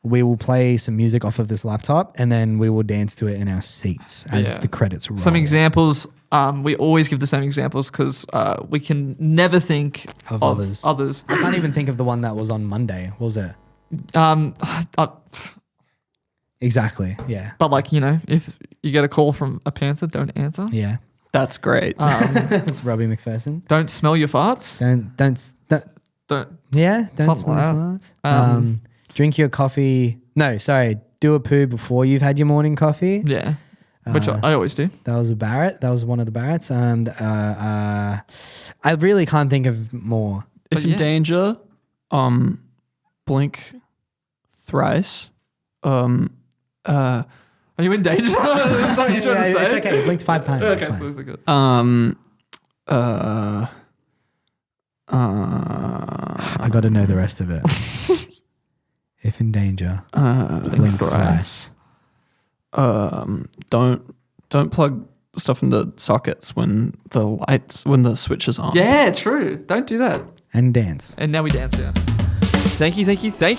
We will play some music off of this laptop and then we will dance to it in our seats as the credits roll. Some examples. We always give the same examples because we can never think Of others. I can't even think of the one that was on Monday. What was it? Exactly. Yeah. But like, you know, if you get a call from a panther, don't answer. Yeah. That's great. It's Robbie McPherson. Don't smell your farts. Don't Don't. Don't Something smell like farts. that. Drink your coffee. No, sorry. Do a poo before you've had your morning coffee. Yeah. Which I always do. That was a Barrett. That was one of the Barretts. I really can't think of more. If But in yeah. danger, blink thrice. Are you in danger? Is that what you're trying to say? It's okay. Blinked 5 times. Okay, That's fine. so good. I got to know the rest of it. If in danger, blink thrice. Don't plug stuff into sockets when the switch is on. Yeah, true. Don't do that. And dance. And now we dance, yeah. Thank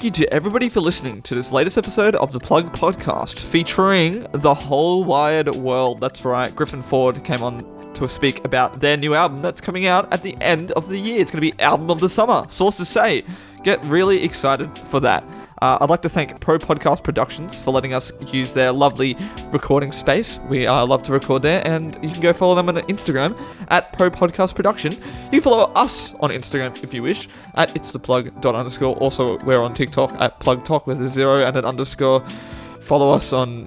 you to everybody for listening to this latest episode of the Plug Podcast, featuring the whole wide world. That's right, Griffin Ford came on to speak about their new album that's coming out at the end of the year. It's going to be album of the summer, sources say. Get really excited for that. I'd like to thank ProPodcast Productions for letting us use their lovely recording space. We love to record there, and you can go follow them on Instagram at ProPodcast Production. You can follow us on Instagram if you wish at itstheplug._. Also, we're on TikTok at PlugTalk with a 0 and an underscore. Follow us on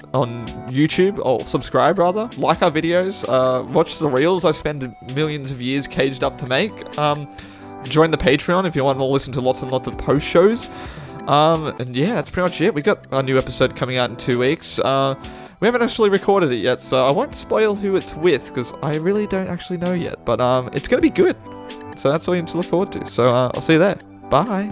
YouTube, or subscribe rather. Like our videos. Watch the reels I spend millions of years caged up to make. Join the Patreon if you want to listen to lots and lots of post shows. And yeah, that's pretty much it. We got a new episode coming out in 2 weeks. We haven't actually recorded it yet, so I won't spoil who it's with because I really don't actually know yet. But it's going to be good. So that's all you need to look forward to. So I'll see you there. Bye.